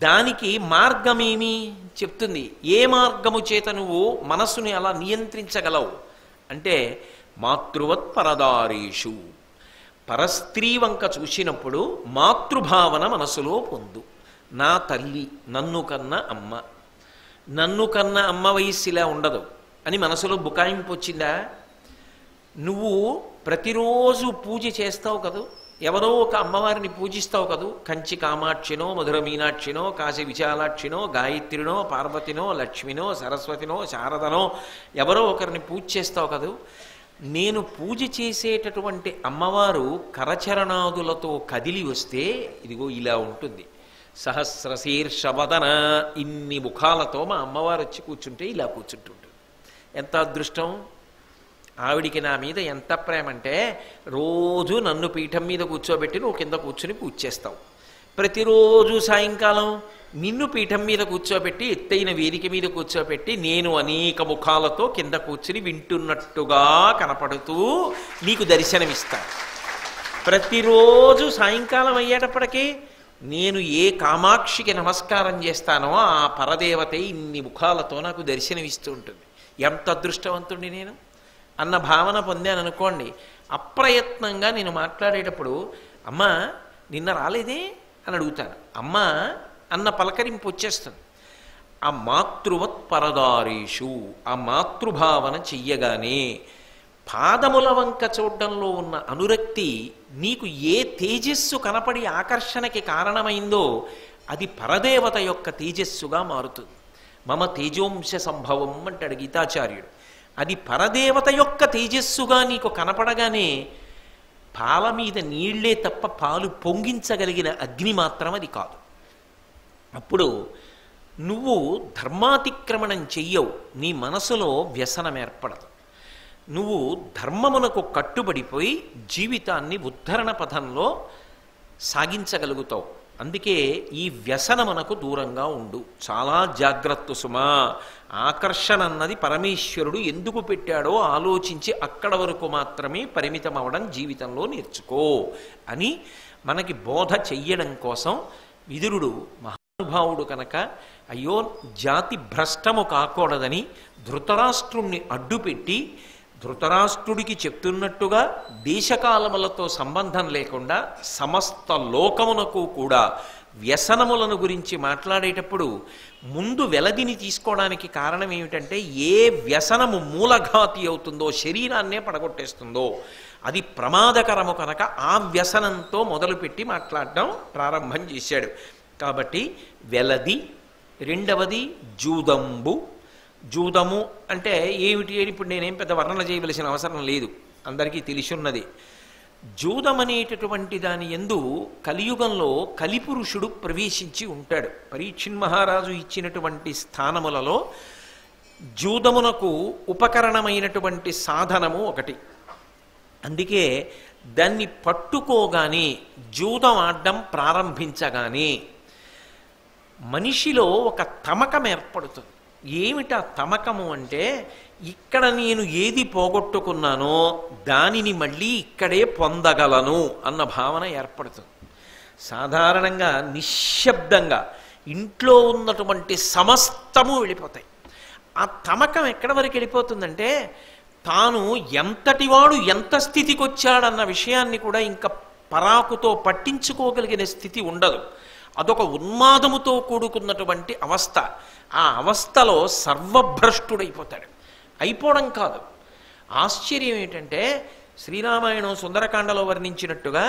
దానికి మార్గమేమి చెప్తుంది. ఏ మార్గము చేత నువ్వు మనస్సుని అలా నియంత్రించగలవు అంటే మాతృవత్ పరదారీషు. పరస్త్రీ వంక చూసినప్పుడు మాతృభావన మనసులో పొందు. నా తల్లి, నన్ను కన్న అమ్మ, నన్ను కన్న అమ్మ వయస్సులా ఉండదు అని మనసులో బుకాయింపు వచ్చిందా? నువ్వు ప్రతిరోజు పూజ చేస్తావు కదూ, ఎవరో ఒక అమ్మవారిని పూజిస్తావు కదూ. కంచి కామాక్షినో, మధుర మీనాక్షినో, కాశీ విశాలాక్షినో, గాయత్రినో, పార్వతినో, లక్ష్మినో, సరస్వతినో, శారదనో ఎవరో ఒకరిని పూజ చేస్తావు కదూ. నేను పూజ చేసేటటువంటి అమ్మవారు కరచరణాదులతో కదిలి వస్తే ఇదిగో ఇలా ఉంటుంది. సహస్రశీర్షవదన, ఇన్ని ముఖాలతో మా అమ్మవారు వచ్చి కూర్చుంటే ఇలా కూర్చుంటుంటుంది. ఎంత అదృష్టం! ఆవిడికి నా మీద ఎంత ప్రేమ అంటే రోజు నన్ను పీఠం మీద కూర్చోబెట్టి నువ్వు కింద కూర్చుని పూజ చేస్తావు. ప్రతిరోజు సాయంకాలం నిన్ను పీఠం మీద కూర్చోబెట్టి ఎత్తైన వేదిక మీద కూర్చోబెట్టి నేను అనేక ముఖాలతో కింద కూర్చుని వింటున్నట్టుగా కనపడుతూ నీకు దర్శనమిస్తాను. ప్రతిరోజు సాయంకాలం అయ్యేటప్పటికీ నేను ఏ కామాక్షికి నమస్కారం చేస్తానో ఆ పరదేవతే ఇన్ని ముఖాలతో నాకు దర్శనమిస్తూ ఉంటుంది. ఎంత అదృష్టవంతుడిని నేను అన్న భావన పొందాను అనుకోండి. అప్రయత్నంగా నేను మాట్లాడేటప్పుడు అమ్మా నిన్న రాలేదే అని అడుగుతాను. అమ్మా అన్న పలకరింపు వచ్చేస్తుంది. ఆ మాతృవత్ పరదారీషు, ఆ మాతృభావన చెయ్యగానే పాదముల వంక చూడడంలో ఉన్న అనురక్తి నీకు ఏ తేజస్సు కనపడి ఆకర్షణకి కారణమైందో అది పరదేవత యొక్క తేజస్సుగా మారుతుంది. మమ తేజోంశ సంభవం అంటాడు గీతాచార్యుడు. అది పరదేవత యొక్క తేజస్సుగా నీకు కనపడగానే పాల మీద నీళ్లే తప్ప పాలు పొంగించగలిగిన అగ్ని మాత్రం అది కాదు. అప్పుడు నువ్వు ధర్మాతిక్రమణం చెయ్యవు, నీ మనసులో వ్యసనం ఏర్పడదు. నువ్వు ధర్మమునకు కట్టుబడిపోయి జీవితాన్ని ఉద్ధరణ పథంలో సాగించగలుగుతావు. అందుకే ఈ వ్యసనమునకు దూరంగా ఉండు. చాలా జాగ్రత్త సుమా. ఆకర్షణ అన్నది పరమేశ్వరుడు ఎందుకు పెట్టాడో ఆలోచించి అక్కడ వరకు మాత్రమే పరిమితం అవడం జీవితంలో నేర్చుకో అని మనకి బోధ చెయ్యడం కోసం విదురుడు మహానుభావుడు కనుక అయ్యో జాతి భ్రష్టము కాకూడదని ధృతరాష్ట్రుణ్ణి అడ్డుపెట్టి ధృతరాష్ట్రుడికి చెప్తున్నట్టుగా దేశకాలములతో సంబంధం లేకుండా సమస్త లోకమునకు కూడా వ్యసనములను గురించి మాట్లాడేటప్పుడు ముందు వెలదిని తీసుకోవడానికి కారణం ఏమిటంటే ఏ వ్యసనము మూలఘాతి అవుతుందో, శరీరాన్నే పడగొట్టేస్తుందో అది ప్రమాదకరము కనుక ఆ వ్యసనంతో మొదలుపెట్టి మాట్లాడడం ప్రారంభం చేశాడు. కాబట్టి వెలది, రెండవది జూదంబు. జూదము అంటే ఏమిటి అని ఇప్పుడు నేనేం పెద్ద వర్ణన చేయవలసిన అవసరం లేదు, అందరికీ తెలిసి ఉన్నది. జూదం అనేటటువంటి దాని యందు కలియుగంలో కలిపురుషుడు ప్రవేశించి ఉంటాడు. పరీక్షిన్ మహారాజు ఇచ్చినటువంటి స్థానములలో జూదమునకు ఉపకరణమైనటువంటి సాధనము ఒకటి. అందుకే దాన్ని పట్టుకోగానే జూదం ఆడడం ప్రారంభించగానే మనిషిలో ఒక తమకం ఏర్పడుతుంది. ఏమిటా తమకము అంటే ఇక్కడ నేను ఏది పోగొట్టుకున్నానో దానిని మళ్ళీ ఇక్కడే పొందగలను అన్న భావన ఏర్పడుతుంది. సాధారణంగా నిశ్శబ్దంగా ఇంట్లో ఉన్నటువంటి సమస్తము వెళ్ళిపోతాయి. ఆ తమకం ఎక్కడి వరకు వెళ్ళిపోతుందంటే తాను ఎంతటివాడు ఎంత స్థితికి వచ్చాడన్న విషయాన్ని కూడా ఇంకా పరాకుతో పట్టించుకోగలిగిన స్థితి ఉండదు. అదొక ఉన్మాదముతో కూడుకున్నటువంటి అవస్థ. ఆ అవస్థలో సర్వభ్రష్టుడైపోతాడు. అయిపోవడం కాదు, ఆశ్చర్యం ఏంటంటే శ్రీరామాయణం సుందరకాండలో వర్ణించినట్టుగా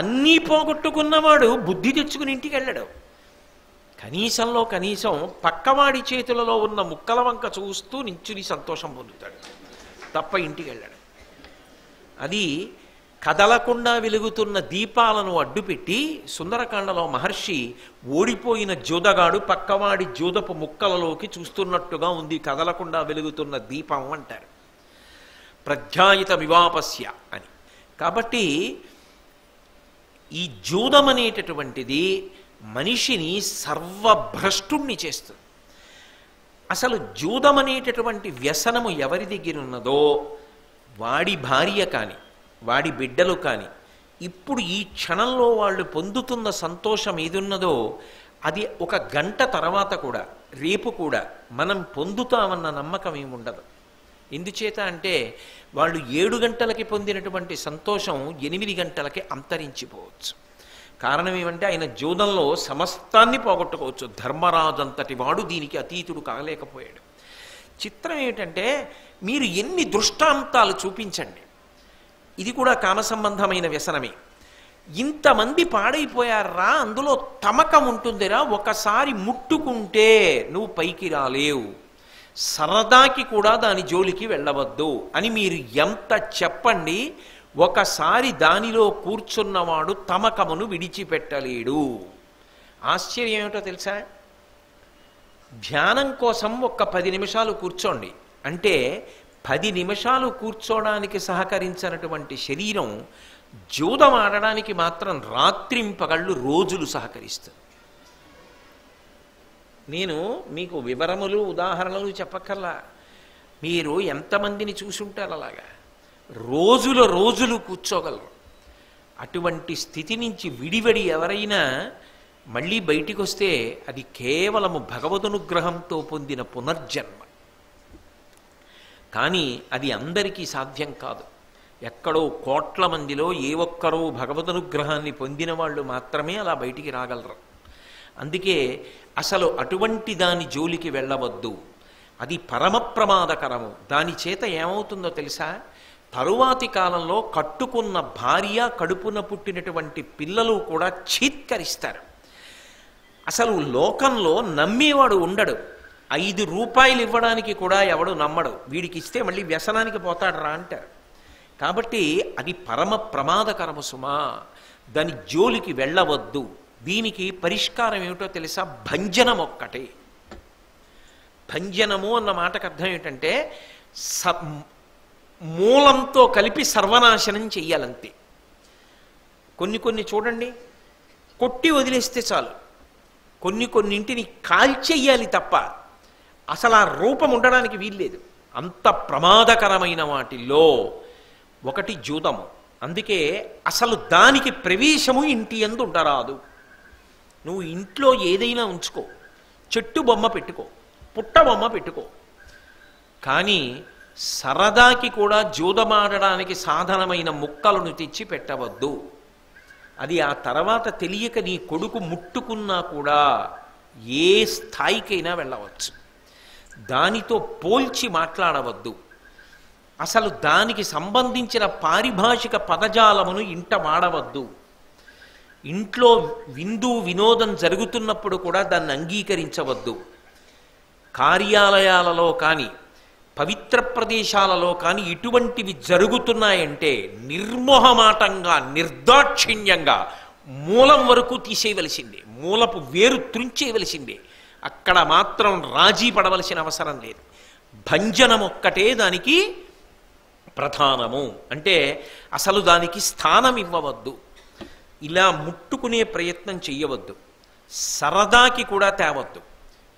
అన్నీ పోగొట్టుకున్నవాడు బుద్ధి తెచ్చుకుని ఇంటికి వెళ్ళాడు. కనీసంలో కనీసం పక్కవాడి చేతులలో ఉన్న ముక్కల వంక చూస్తూ నించుని సంతోషం పొందుతాడు తప్ప ఇంటికి వెళ్ళాడు. అది కదలకుండా వెలుగుతున్న దీపాలను అడ్డుపెట్టి సుందరకాండలో మహర్షి ఓడిపోయిన జూదగాడు పక్కవాడి జూదపు ముక్కలలోకి చూస్తున్నట్టుగా ఉంది కదలకుండా వెలుగుతున్న దీపం అంటారు. ప్రధ్యాయిత వివాపస్య అని. కాబట్టి ఈ జూదం అనేటటువంటిది మనిషిని సర్వభ్రష్టుణ్ణి చేస్తుంది. అసలు జూదం అనేటటువంటి వ్యసనము ఎవరి దగ్గర ఉన్నదో వాడి భార్య కానీ వాడి బిడ్డలు కానీ ఇప్పుడు ఈ క్షణంలో వాళ్ళు పొందుతున్న సంతోషం ఏదున్నదో అది ఒక గంట తర్వాత కూడా రేపు కూడా మనం పొందుతామన్న నమ్మకం ఏమి ఉండదు. ఎందుచేత అంటే వాళ్ళు 7 గంటలకి పొందినటువంటి సంతోషం 8 గంటలకి అంతరించిపోవచ్చు. కారణం ఏమంటే ఆయన జూదంలో సమస్తాన్ని పోగొట్టుకోవచ్చు. ధర్మరాజంతటి వాడు దీనికి అతీతుడు కాలేకపోయాడు. చిత్రం ఏమిటంటే మీరు ఎన్ని దృష్టాంతాలు చూపించండి, ఇది కూడా కామ సంబంధమైన వ్యసనమే. ఇంతమంది పాడైపోయారా, అందులో తమకం ఉంటుందిరా, ఒకసారి ముట్టుకుంటే నువ్వు పైకి రాలేవు, సరదాకి కూడా దాని జోలికి వెళ్ళవద్దు అని మీరు ఎంత చెప్పండి, ఒకసారి దానిలో కూర్చున్నవాడు తమకమును విడిచిపెట్టలేడు. ఆశ్చర్యం ఏమిటో తెలుసా? ధ్యానం కోసం ఒక్క 10 నిమిషాలు కూర్చోండి అంటే 10 నిమిషాలు కూర్చోడానికి సహకరించినటువంటి శరీరం జూదం ఆడడానికి మాత్రం రాత్రింపగళ్ళు రోజులు సహకరిస్తుంది. నేను మీకు వివరములు ఉదాహరణలు చెప్పక్కర్లా, మీరు ఎంతమందిని చూసుంటారు అలాగా రోజులు కూర్చోగలరు. అటువంటి స్థితి నుంచి విడివడి ఎవరైనా మళ్ళీ బయటికి వస్తే అది కేవలము భగవదనుగ్రహంతో పొందిన పునర్జన్మ. కానీ అది అందరికీ సాధ్యం కాదు. ఎక్కడో కోట్ల మందిలో ఏ ఒక్కరో భగవదనుగ్రహాన్ని పొందిన వాళ్ళు మాత్రమే అలా బయటికి రాగలరు. అందుకే అసలు అటువంటి దాని జోలికి వెళ్ళవద్దు, అది పరమ ప్రమాదకరము. దాని చేత ఏమవుతుందో తెలుసా? తరువాతి కాలంలో కట్టుకున్న భార్య, కడుపున పుట్టినటువంటి పిల్లలు కూడా చీత్కరిస్తారు. అసలు లోకంలో నమ్మేవాడు ఉండడు. 5 రూపాయలు ఇవ్వడానికి కూడా ఎవడు నమ్మడు. వీడికి ఇస్తే మళ్ళీ వ్యసనానికి పోతాడు రా అంటారు. కాబట్టి అది పరమ ప్రమాదకరము సుమా, దాని జోలికి వెళ్ళవద్దు. దీనికి పరిష్కారం ఏమిటో తెలుసా? భంజనం ఒక్కటే. భంజనము అన్న మాటకు అర్థం ఏంటంటే మూలంతో కలిపి సర్వనాశనం చెయ్యాలంతే. కొన్ని చూడండి, కొట్టి వదిలేస్తే చాలు. కొన్నింటిని కాల్చెయ్యాలి తప్ప అసలు ఆ రూపం ఉండడానికి వీల్లేదు. అంత ప్రమాదకరమైన వాటిల్లో ఒకటి జూదము. అందుకే అసలు దానికి ప్రవేశము ఇంటి యందు ఉండరాదు. నువ్వు ఇంట్లో ఏదైనా ఉంచుకో, చెట్టు బొమ్మ పెట్టుకో, పుట్ట బొమ్మ పెట్టుకో, కానీ సరదాకి కూడా జూదమాడడానికి సాధనమైన ముక్కలను తెచ్చి పెట్టవద్దు. అది ఆ తర్వాత తెలియక నీ కొడుకు ముట్టుకున్నా కూడా ఏ స్థాయికైనా వెళ్ళవచ్చు. దానితో పోల్చి మాట్లాడవద్దు. అసలు దానికి సంబంధించిన పారిభాషిక పదజాలమును ఇంట వాడవద్దు. ఇంట్లో విందు వినోదం జరుగుతున్నప్పుడు కూడా దాన్ని అంగీకరించవద్దు. కార్యాలయాలలో కానీ పవిత్ర ప్రదేశాలలో కానీ ఇటువంటివి జరుగుతున్నాయంటే నిర్మోహమాటంగా, నిర్దాక్షిణ్యంగా మూలం వరకు తీసేయవలసిందే, మూలపు వేరు త్రుంచేయవలసిందే. అక్కడ మాత్రం రాజీ పడవలసిన అవసరం లేదు. భంజనం ఒక్కటే దానికి ప్రధానము. అంటే అసలు దానికి స్థానం ఇవ్వవద్దు, ఇలా ముట్టుకునే ప్రయత్నం చెయ్యవద్దు, సరదాకి కూడా తేవద్దు,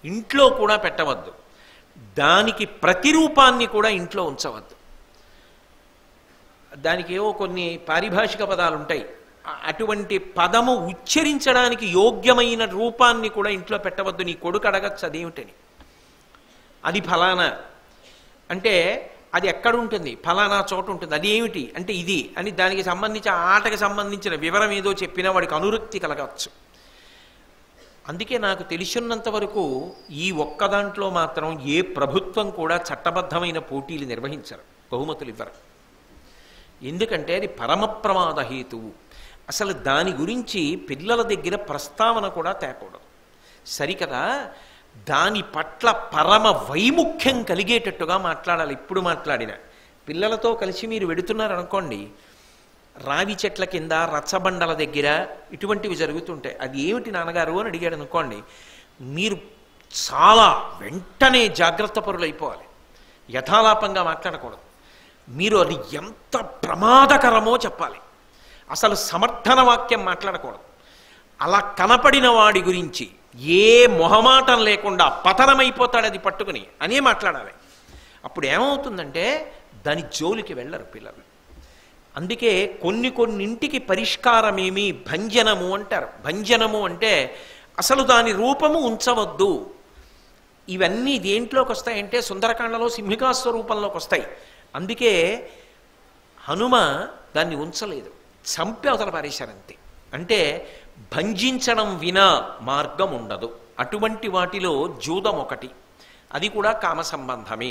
ఇంట్లో కూడా పెట్టవద్దు, దానికి ప్రతిరూపాన్ని కూడా ఇంట్లో ఉంచవద్దు. దానికి ఏవో కొన్ని పారిభాషిక పదాలు ఉంటాయి, అటువంటి పదము ఉచ్చరించడానికి యోగ్యమైన రూపాన్ని కూడా ఇంట్లో పెట్టవద్దు. నీ కొడుకు అడగచ్చు అదేమిటని. అది ఫలానా అంటే అది ఎక్కడ ఉంటుంది, ఫలానా చోట ఉంటుంది, అది ఏమిటి అంటే ఇది అని దానికి సంబంధించి ఆ ఆటకి సంబంధించిన వివరం ఏదో చెప్పినా వాడికి అనురక్తి కలగవచ్చు. అందుకే నాకు తెలిసినంత వరకు ఈ ఒక్క దాంట్లో మాత్రం ఏ ప్రభుత్వం కూడా చట్టబద్ధమైన పోటీలు నిర్వహించరు, బహుమతులు ఇవ్వరు. ఎందుకంటే అది పరమ ప్రమాద హేతువు. అసలు దాని గురించి పిల్లల దగ్గర ప్రస్తావన కూడా తేకూడదు. సరికదా, దాని పట్ల పరమ వైముఖ్యం కలిగేటట్టుగా మాట్లాడాలి. ఇప్పుడు మాట్లాడిన పిల్లలతో కలిసి మీరు వెడుతున్నారనుకోండి, రావి చెట్ల కింద రచ్చబండల దగ్గర ఇటువంటివి జరుగుతుంటాయి. అది ఏమిటి నాన్నగారు అని అడిగాడు అనుకోండి, మీరు చాలా వెంటనే జాగ్రత్త పరులైపోవాలి, యథాలాపంగా మాట్లాడకూడదు. మీరు అది ఎంత ప్రమాదకరమో చెప్పాలి, అసలు సమర్థన వాక్యం మాట్లాడకూడదు. అలా కనపడిన వాడి గురించి ఏ మొహమాటం లేకుండా పతనమైపోతాడు అది పట్టుకుని అనే మాట్లాడాలి. అప్పుడు ఏమవుతుందంటే దాని జోలికి వెళ్ళరు పిల్లలు. అందుకే కొన్నింటికి పరిష్కారమేమి భంజనము అంటారు. భంజనము అంటే అసలు దాని రూపము ఉంచవద్దు. ఇవన్నీ దేంట్లోకి వస్తాయంటే సుందరకాండలో సింహికాస్వరూపంలోకి వస్తాయి. అందుకే హనుమ దాన్ని ఉంచలేదు, చంపి అవతల పారేశారంతే. అంటే భంజించడం వినా మార్గం ఉండదు. అటువంటి వాటిలో జూదం ఒకటి, అది కూడా కామ సంబంధమే.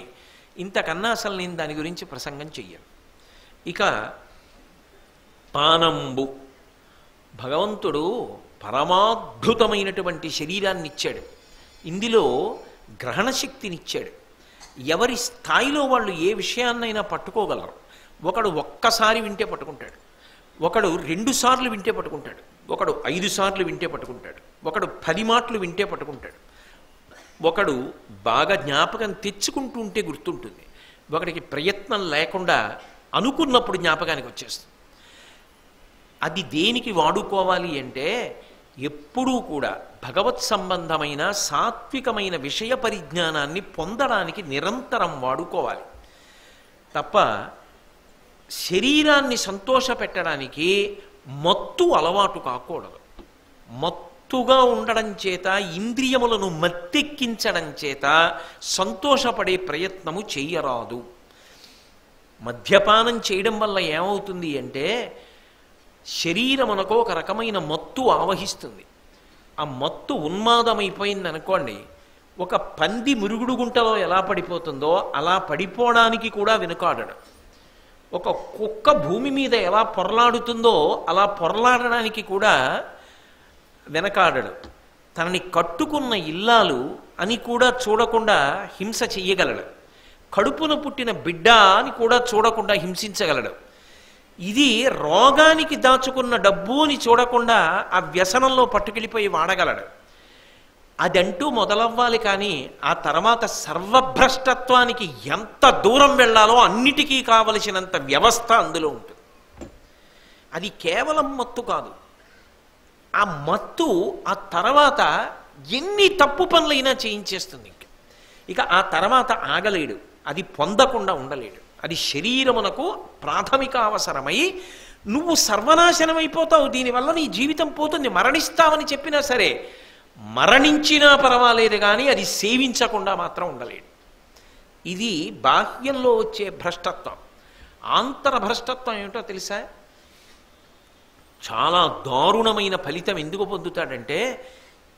ఇంతకన్నా అసలు నేను దాని గురించి ప్రసంగం చెయ్యను. ఇక పానంబు, భగవంతుడు పరమాద్భుతమైనటువంటి శరీరాన్ని ఇచ్చాడు, ఇందులో గ్రహణశక్తినిచ్చాడు. ఎవరి స్థాయిలో వాళ్ళు ఏ విషయాన్నైనా పట్టుకోగలరు. ఒకడు ఒక్కసారి వింటే పట్టుకుంటాడు, ఒకడు 2 సార్లు వింటే పట్టుకుంటాడు, ఒకడు 5 సార్లు వింటే పట్టుకుంటాడు, ఒకడు 10 మాటలు వింటే పట్టుకుంటాడు, ఒకడు బాగా జ్ఞాపకం తెచ్చుకుంటూ ఉంటే గుర్తుంటుంది, ఒకడికి ప్రయత్నం లేకుండా అనుకున్నప్పుడు జ్ఞాపకానికి వచ్చేస్తుంది. అది దేనికి వాడుకోవాలి అంటే ఎప్పుడూ కూడా భగవత్ సంబంధమైన సాత్వికమైన విషయ పరిజ్ఞానాన్ని పొందడానికి నిరంతరం వాడుకోవాలి తప్ప శరీరాన్ని సంతోషపెట్టడానికి మత్తు అలవాటు కాకూడదు. మత్తుగా ఉండడం చేత, ఇంద్రియములను మత్తెక్కించడం చేత సంతోషపడే ప్రయత్నము చెయ్యరాదు. మద్యపానం చేయడం వల్ల ఏమవుతుంది అంటే శరీరమునకు ఒక రకమైన మత్తు ఆవహిస్తుంది. ఆ మత్తు ఉన్మాదమైపోయింది అనుకోండి, ఒక పంది మురుగుడు గుంటలో ఎలా పడిపోతుందో అలా పడిపోవడానికి కూడా వెనుకాడడు. ఒక కుక్క భూమి మీద ఎలా పొరలాడుతుందో అలా పొరలాడడానికి కూడా వెనకాడడు. తనని కట్టుకున్న ఇల్లాలు అని కూడా చూడకుండా హింస చెయ్యగలడు. కడుపున పుట్టిన బిడ్డ అని కూడా చూడకుండా హింసించగలడు. ఇది రోగానికి దాచుకున్న డబ్బు అని చూడకుండా ఆ వ్యసనంలో పట్టుకెళ్ళిపోయి వాడగలడు. అదంటూ మొదలవ్వాలి. కానీ ఆ తర్వాత సర్వభ్రష్టత్వానికి ఎంత దూరం వెళ్ళాలో అన్నిటికీ కావలసినంత వ్యవస్థ అందులో ఉంటుంది. అది కేవలం మత్తు కాదు. ఆ మత్తు ఆ తర్వాత ఎన్ని తప్పు పనులైనా చేయించేస్తుంది. ఇక ఆ తర్వాత ఆగలేడు, అది పొందకుండా ఉండలేడు. అది శరీరమునకు ప్రాథమిక అవసరమై నువ్వు సర్వనాశనమైపోతావు, దీనివల్ల నీ జీవితం పోతుంది, మరణిస్తావని చెప్పినా సరే మరణించినా పర్వాలేదు కానీ అది సేవించకుండా మాత్రం ఉండలేడు. ఇది బాహ్యంలో వచ్చే భ్రష్టత్వం. ఆంతర భ్రష్టత్వం ఏమిటో తెలుసా? చాలా దారుణమైన ఫలితం ఎందుకు పొందుతాడంటే,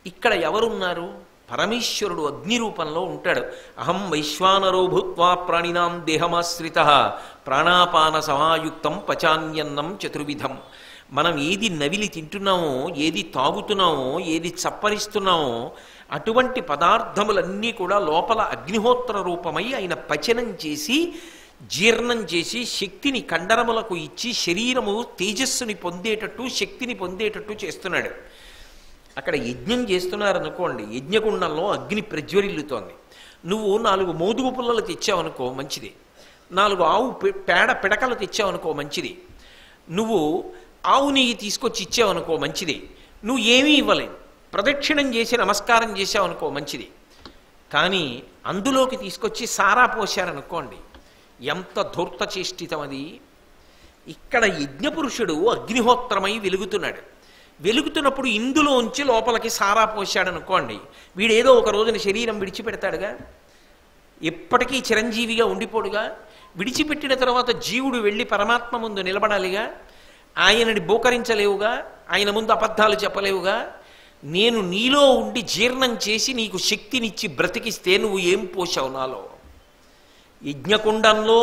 ఇక్కడ ఎవరున్నారు? పరమేశ్వరుడు అగ్ని రూపంలో ఉంటాడు. అహం వైశ్వానరో భూత్వా ప్రాణినాం దేహమాశ్రిత ప్రాణాపాన సమాయుక్తం పచాన్యన్నం చతుర్విధం. మనం ఏది నవిలి తింటున్నామో, ఏది తాగుతున్నామో, ఏది చప్పరిస్తున్నామో అటువంటి పదార్థములన్నీ కూడా లోపల అగ్నిహోత్ర రూపమై ఆయన పచనం చేసి జీర్ణం చేసి శక్తిని కండరములకు ఇచ్చి శరీరము తేజస్సుని పొందేటట్టు, శక్తిని పొందేటట్టు చేస్తున్నాడు. అక్కడ యజ్ఞం చేస్తున్నారనుకోండి, యజ్ఞగుండంలో అగ్ని ప్రజ్వరిల్లుతోంది. నువ్వు 4 మోదుగు పుల్లలు తెచ్చావనుకో మంచిది, 4 ఆవు పేడ పిడకలు తెచ్చావనుకో మంచిది, నువ్వు ఆవు నెయ్యి తీసుకొచ్చి ఇచ్చావనుకో మంచిది. నువ్వు ఏమీ ఇవ్వలేదు, ప్రదక్షిణం చేసి నమస్కారం చేసావనుకో మంచిది. కానీ అందులోకి తీసుకొచ్చి సారా పోశారనుకోండి, ఎంత ధూర్త చేష్టితం అది. ఇక్కడ యజ్ఞపురుషుడు అగ్నిహోత్రమై వెలుగుతున్నాడు. వెలుగుతున్నప్పుడు ఇందులోంచి లోపలికి సారా పోశాడనుకోండి, వీడేదో ఒక రోజున శరీరం విడిచిపెడతాడుగా. ఎప్పటికీ చిరంజీవిగా ఉండిపోడుగా. విడిచిపెట్టిన తర్వాత జీవుడు వెళ్ళి పరమాత్మ ముందు నిలబడాలిగా. ఆయనని బోకరించలేవుగా, ఆయన ముందు అబద్ధాలు చెప్పలేవుగా. నేను నీలో ఉండి జీర్ణం చేసి నీకు శక్తినిచ్చి బ్రతికిస్తే నువ్వు ఏం పోసావు నాలో? యజ్ఞకుండంలో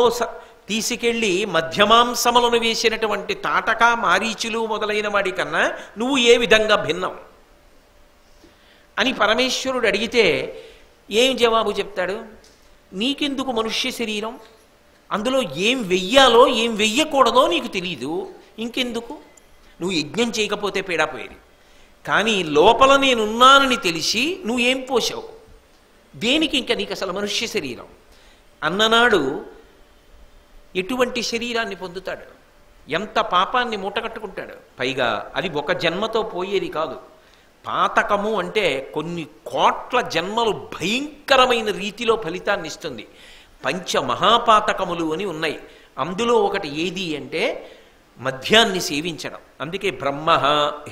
తీసుకెళ్ళి మధ్యమాంసములను వేసినటువంటి తాటక మారీచులు మొదలైన వాడి కన్నా నువ్వు ఏ విధంగా భిన్నం అని పరమేశ్వరుడు అడిగితే ఏం జవాబు చెప్తాడు? నీకెందుకు మనుష్య శరీరం? అందులో ఏం వెయ్యాలో ఏం వెయ్యకూడదో నీకు తెలీదు, ఇంకెందుకు? నువ్వు యజ్ఞం చేయకపోతే పీడాపోయేది. కానీ లోపల నేనున్నానని తెలిసి నువ్వేం పోసావు? దేనికి ఇంకా నీకు అసలు మనుష్య శరీరం అన్ననాడు ఎటువంటి శరీరాన్ని పొందుతాడు? ఎంత పాపాన్ని మూటగట్టుకుంటాడు? పైగా అది ఒక జన్మతో పోయేది కాదు. పాతకము అంటే కొన్ని కోట్ల జన్మలు భయంకరమైన రీతిలో ఫలితాన్ని ఇస్తుంది. పంచమహాపాతకములు అని ఉన్నాయి. అందులో ఒకటి ఏది అంటే మద్యాన్ని సేవించడం. అందుకే బ్రహ్మ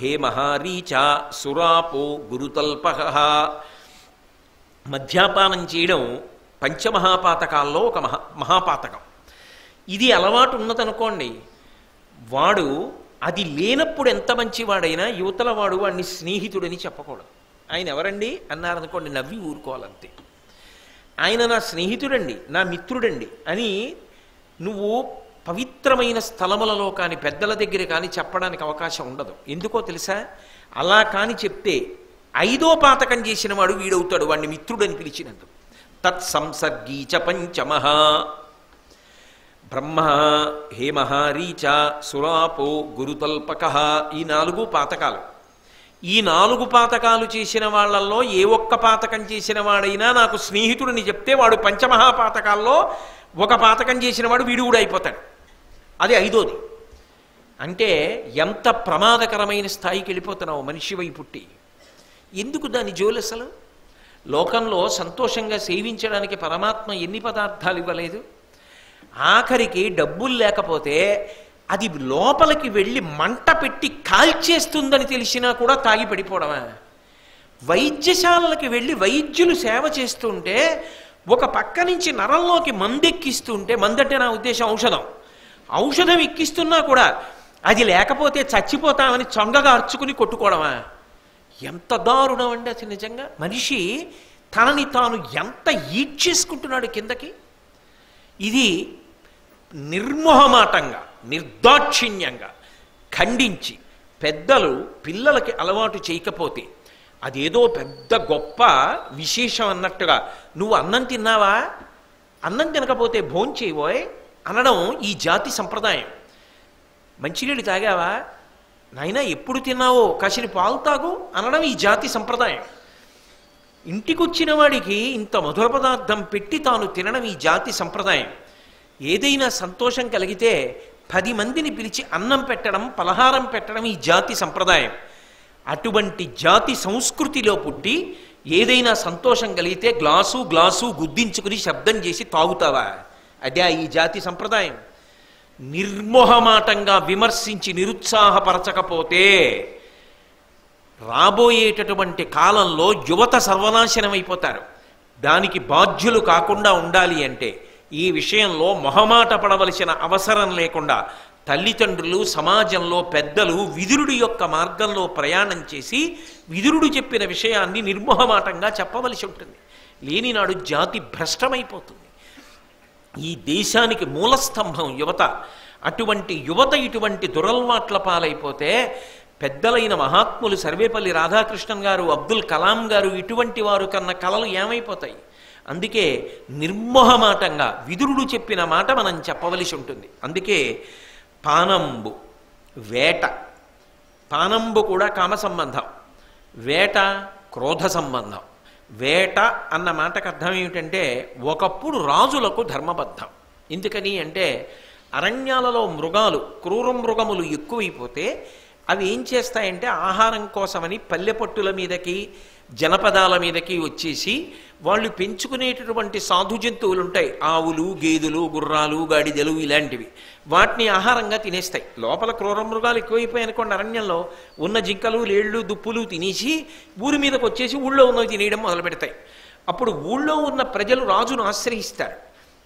హేమ రీచ సురాపో గురుతల్పహ, మద్యాపానం చేయడం పంచమహాపాతకాల్లో ఒక మహాపాతకం. ఇది అలవాటు ఉన్నదనుకోండి, వాడు అది లేనప్పుడు ఎంత మంచివాడైనా యువతల వాడు వాడిని స్నేహితుడని చెప్పకూడదు. ఆయన ఎవరండి అన్నారనుకోండి, నవ్వి ఊరుకోవాలంతే. ఆయన నా స్నేహితుడండి, నా మిత్రుడండి అని నువ్వు పవిత్రమైన స్థలములలో కానీ పెద్దల దగ్గర కానీ చెప్పడానికి అవకాశం ఉండదు. ఎందుకో తెలుసా? అలా కాని చెప్తే 5వ పాతకం చేసిన వాడు వీడవుతాడు, వాడిని మిత్రుడని పిలిచినందుకు. తత్సంసర్గీచ పంచమః బ్రహ్మ హేమ రీచ సురాపో గురుతల్పక, ఈ 4 పాతకాలు. ఈ 4 పాతకాలు చేసిన వాళ్ళల్లో ఏ ఒక్క పాతకం చేసిన వాడైనా నాకు స్నేహితుడిని చెప్తే వాడు పంచమహాపాతకాల్లో ఒక పాతకం చేసిన వాడు వీడు కూడా అయిపోతాడు. అది 5వది. అంటే ఎంత ప్రమాదకరమైన స్థాయికి వెళ్ళిపోతున్నావు మనిషివై పుట్టి. ఎందుకు దాని జోలు? అసలు లోకంలో సంతోషంగా సేవించడానికి పరమాత్మ ఎన్ని పదార్థాలు ఇవ్వలేదు? ఆఖరికి డబ్బులు లేకపోతే అది లోపలికి వెళ్ళి మంట పెట్టి కాల్చేస్తుందని తెలిసినా కూడా తాగి పడిపోవడమా? వైద్యశాలకి వెళ్ళి వైద్యులు సేవ చేస్తుంటే ఒక పక్క నుంచి నరంలోకి మందెక్కిస్తుంటే, మందంటే నా ఉద్దేశం ఔషధం ఎక్కిస్తున్నా కూడా అది లేకపోతే చచ్చిపోతామని చొంగగా అర్చుకుని కొట్టుకోవడమా? ఎంత దారుణం అండి అసలు. నిజంగా మనిషి తనని తాను ఎంత ఈడ్చేసుకుంటున్నాడు కిందకి. ఇది నిర్మోహమాటంగా నిర్దాక్షిణ్యంగా ఖండించి పెద్దలు పిల్లలకి అలవాటు చేయకపోతే అదేదో పెద్ద గొప్ప విశేషం అన్నట్టుగా, నువ్వు అన్నం తిన్నావా, అన్నం తినకపోతే భోంచేయబోయ్ అనడం ఈ జాతి సంప్రదాయం. మంచినీళ్ళు తాగావా నాయనా, ఎప్పుడు తిన్నావో కాసిని పాలు తాగు అనడం ఈ జాతి సంప్రదాయం. ఇంటికొచ్చిన వాడికి ఇంత మధుర పదార్థం పెట్టి తాను తినడం ఈ జాతి సంప్రదాయం. ఏదైనా సంతోషం కలిగితే 10 మందిని పిలిచి అన్నం పెట్టడం, పలహారం పెట్టడం ఈ జాతి సంప్రదాయం. అటువంటి జాతి సంస్కృతిలో పుట్టి ఏదైనా సంతోషం కలిగితే గ్లాసు గుద్దించుకుని శబ్దం చేసి తాగుతావా? అదే ఈ జాతి సంప్రదాయం. నిర్మోహమాటంగా విమర్శించి నిరుత్సాహపరచకపోతే రాబోయేటటువంటి కాలంలో యువత సర్వనాశనమైపోతారు. దానికి బాధ్యులు కాకుండా ఉండాలి అంటే ఈ విషయంలో మొహమాట పడవలసిన అవసరం లేకుండా తల్లిదండ్రులు, సమాజంలో పెద్దలు విదురుడి యొక్క మార్గంలో ప్రయాణం చేసి విదురుడు చెప్పిన విషయాన్ని నిర్మోహమాటంగా చెప్పవలసి ఉంటుంది. లేనినాడు జాతి భ్రష్టమైపోతుంది. ఈ దేశానికి మూలస్తంభం యువత. అటువంటి యువత ఇటువంటి దురల్వాట్ల పాలైపోతే పెద్దలైన మహాత్ములు సర్వేపల్లి రాధాకృష్ణన్ గారు, అబ్దుల్ కలాం గారు ఇటువంటి వారు కన్న కలలు ఏమైపోతాయి? అందుకే నిర్మోహమాటంగా విదురుడు చెప్పిన మాట మనం చెప్పవలసి ఉంటుంది. అందుకే పానంబు, వేట. పానంబు కూడా కామ సంబంధం, వేట క్రోధ సంబంధం. వేట అన్న మాటకు అర్థం ఏమిటంటే ఒకప్పుడు రాజులకు ధర్మబద్ధం. ఎందుకని అంటే అరణ్యాలలో మృగాలు, క్రూర మృగములు ఎక్కువైపోతే అవి ఏం చేస్తాయంటే ఆహారం కోసమని పల్లెపట్టుల మీదకి, జనపదాల మీదకి వచ్చేసి వాళ్ళు పెంచుకునేటటువంటి సాధు జంతువులు ఉంటాయి, ఆవులు, గేదెలు, గుర్రాలు, గాడిదలు ఇలాంటివి. వాటిని ఆహారంగా తినేస్తాయి. లోపల క్రూర మృగాలు ఎక్కువైపోయాయి అనుకోండి, అరణ్యంలో ఉన్న జింకలు, లేళ్ళు, దుప్పులు తినేసి ఊరి మీదకి వచ్చేసి ఊళ్ళో ఉన్నవి తినేయడం మొదలు పెడతాయి. అప్పుడు ఊళ్ళో ఉన్న ప్రజలు రాజును ఆశ్రయిస్తారు.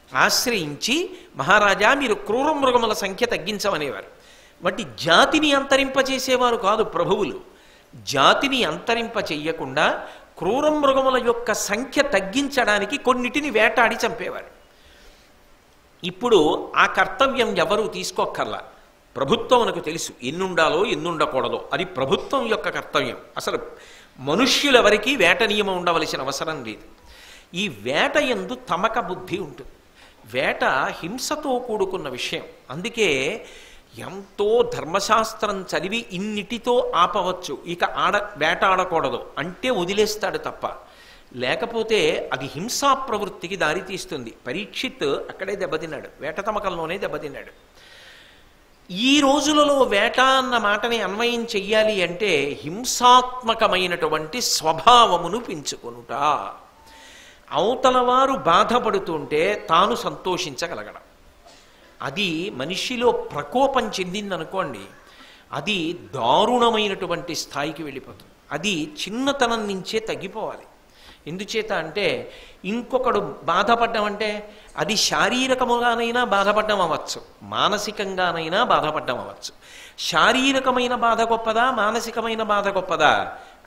ఆశ్రయించి, మహారాజా మీరు క్రూర మృగముల సంఖ్య తగ్గించమనేవారు. వాటి జాతిని అంతరింపచేసేవారు కాదు ప్రభువులు. జాతిని అంతరింప చెయ్యకుండా క్రూర మృగముల యొక్క సంఖ్య తగ్గించడానికి కొన్నిటిని వేటాడి చంపేవారు. ఇప్పుడు ఆ కర్తవ్యం ఎవరూ తీసుకోక్కర్లా. ప్రభుత్వమునకు తెలుసు ఎన్నుండాలో ఎన్నుండకూడదో, అది ప్రభుత్వం యొక్క కర్తవ్యం. అసలు మనుష్యులెవరికీ వేట నియమం ఉండవలసిన అవసరం లేదు. ఈ వేట యందు తమక బుద్ధి ఉంటుంది. వేట హింసతో కూడుకున్న విషయం. అందుకే ఎంతో ధర్మశాస్త్రం చదివి ఇన్నిటితో ఆపవచ్చు, ఇక వేటాడకూడదు అంటే వదిలేస్తాడు తప్ప, లేకపోతే అది హింసా ప్రవృత్తికి దారితీస్తుంది. పరీక్షిత్ అక్కడే దెబ్బతిన్నాడు, వేట తమకంలోనే దెబ్బతిన్నాడు. ఈ రోజులలో వేట అన్న మాటని అన్వయం చెయ్యాలి అంటే హింసాత్మకమైనటువంటి స్వభావమును పెంచుకొనుట. అవతల వారు బాధపడుతుంటే తాను సంతోషించగలగడం. అది మనిషిలో ప్రకోపం చెందిందనుకోండి, అది దారుణమైనటువంటి స్థాయికి వెళ్ళిపోతుంది. అది చిన్నతనం నుంచే తగ్గిపోవాలి. ఎందుచేత అంటే ఇంకొకడు బాధపడ్డం అంటే అది శారీరకముగానైనా బాధపడ్డం అవ్వచ్చు, మానసికంగానైనా బాధపడ్డం అవ్వచ్చు. శారీరకమైన బాధ గొప్పదా, మానసికమైన బాధ గొప్పదా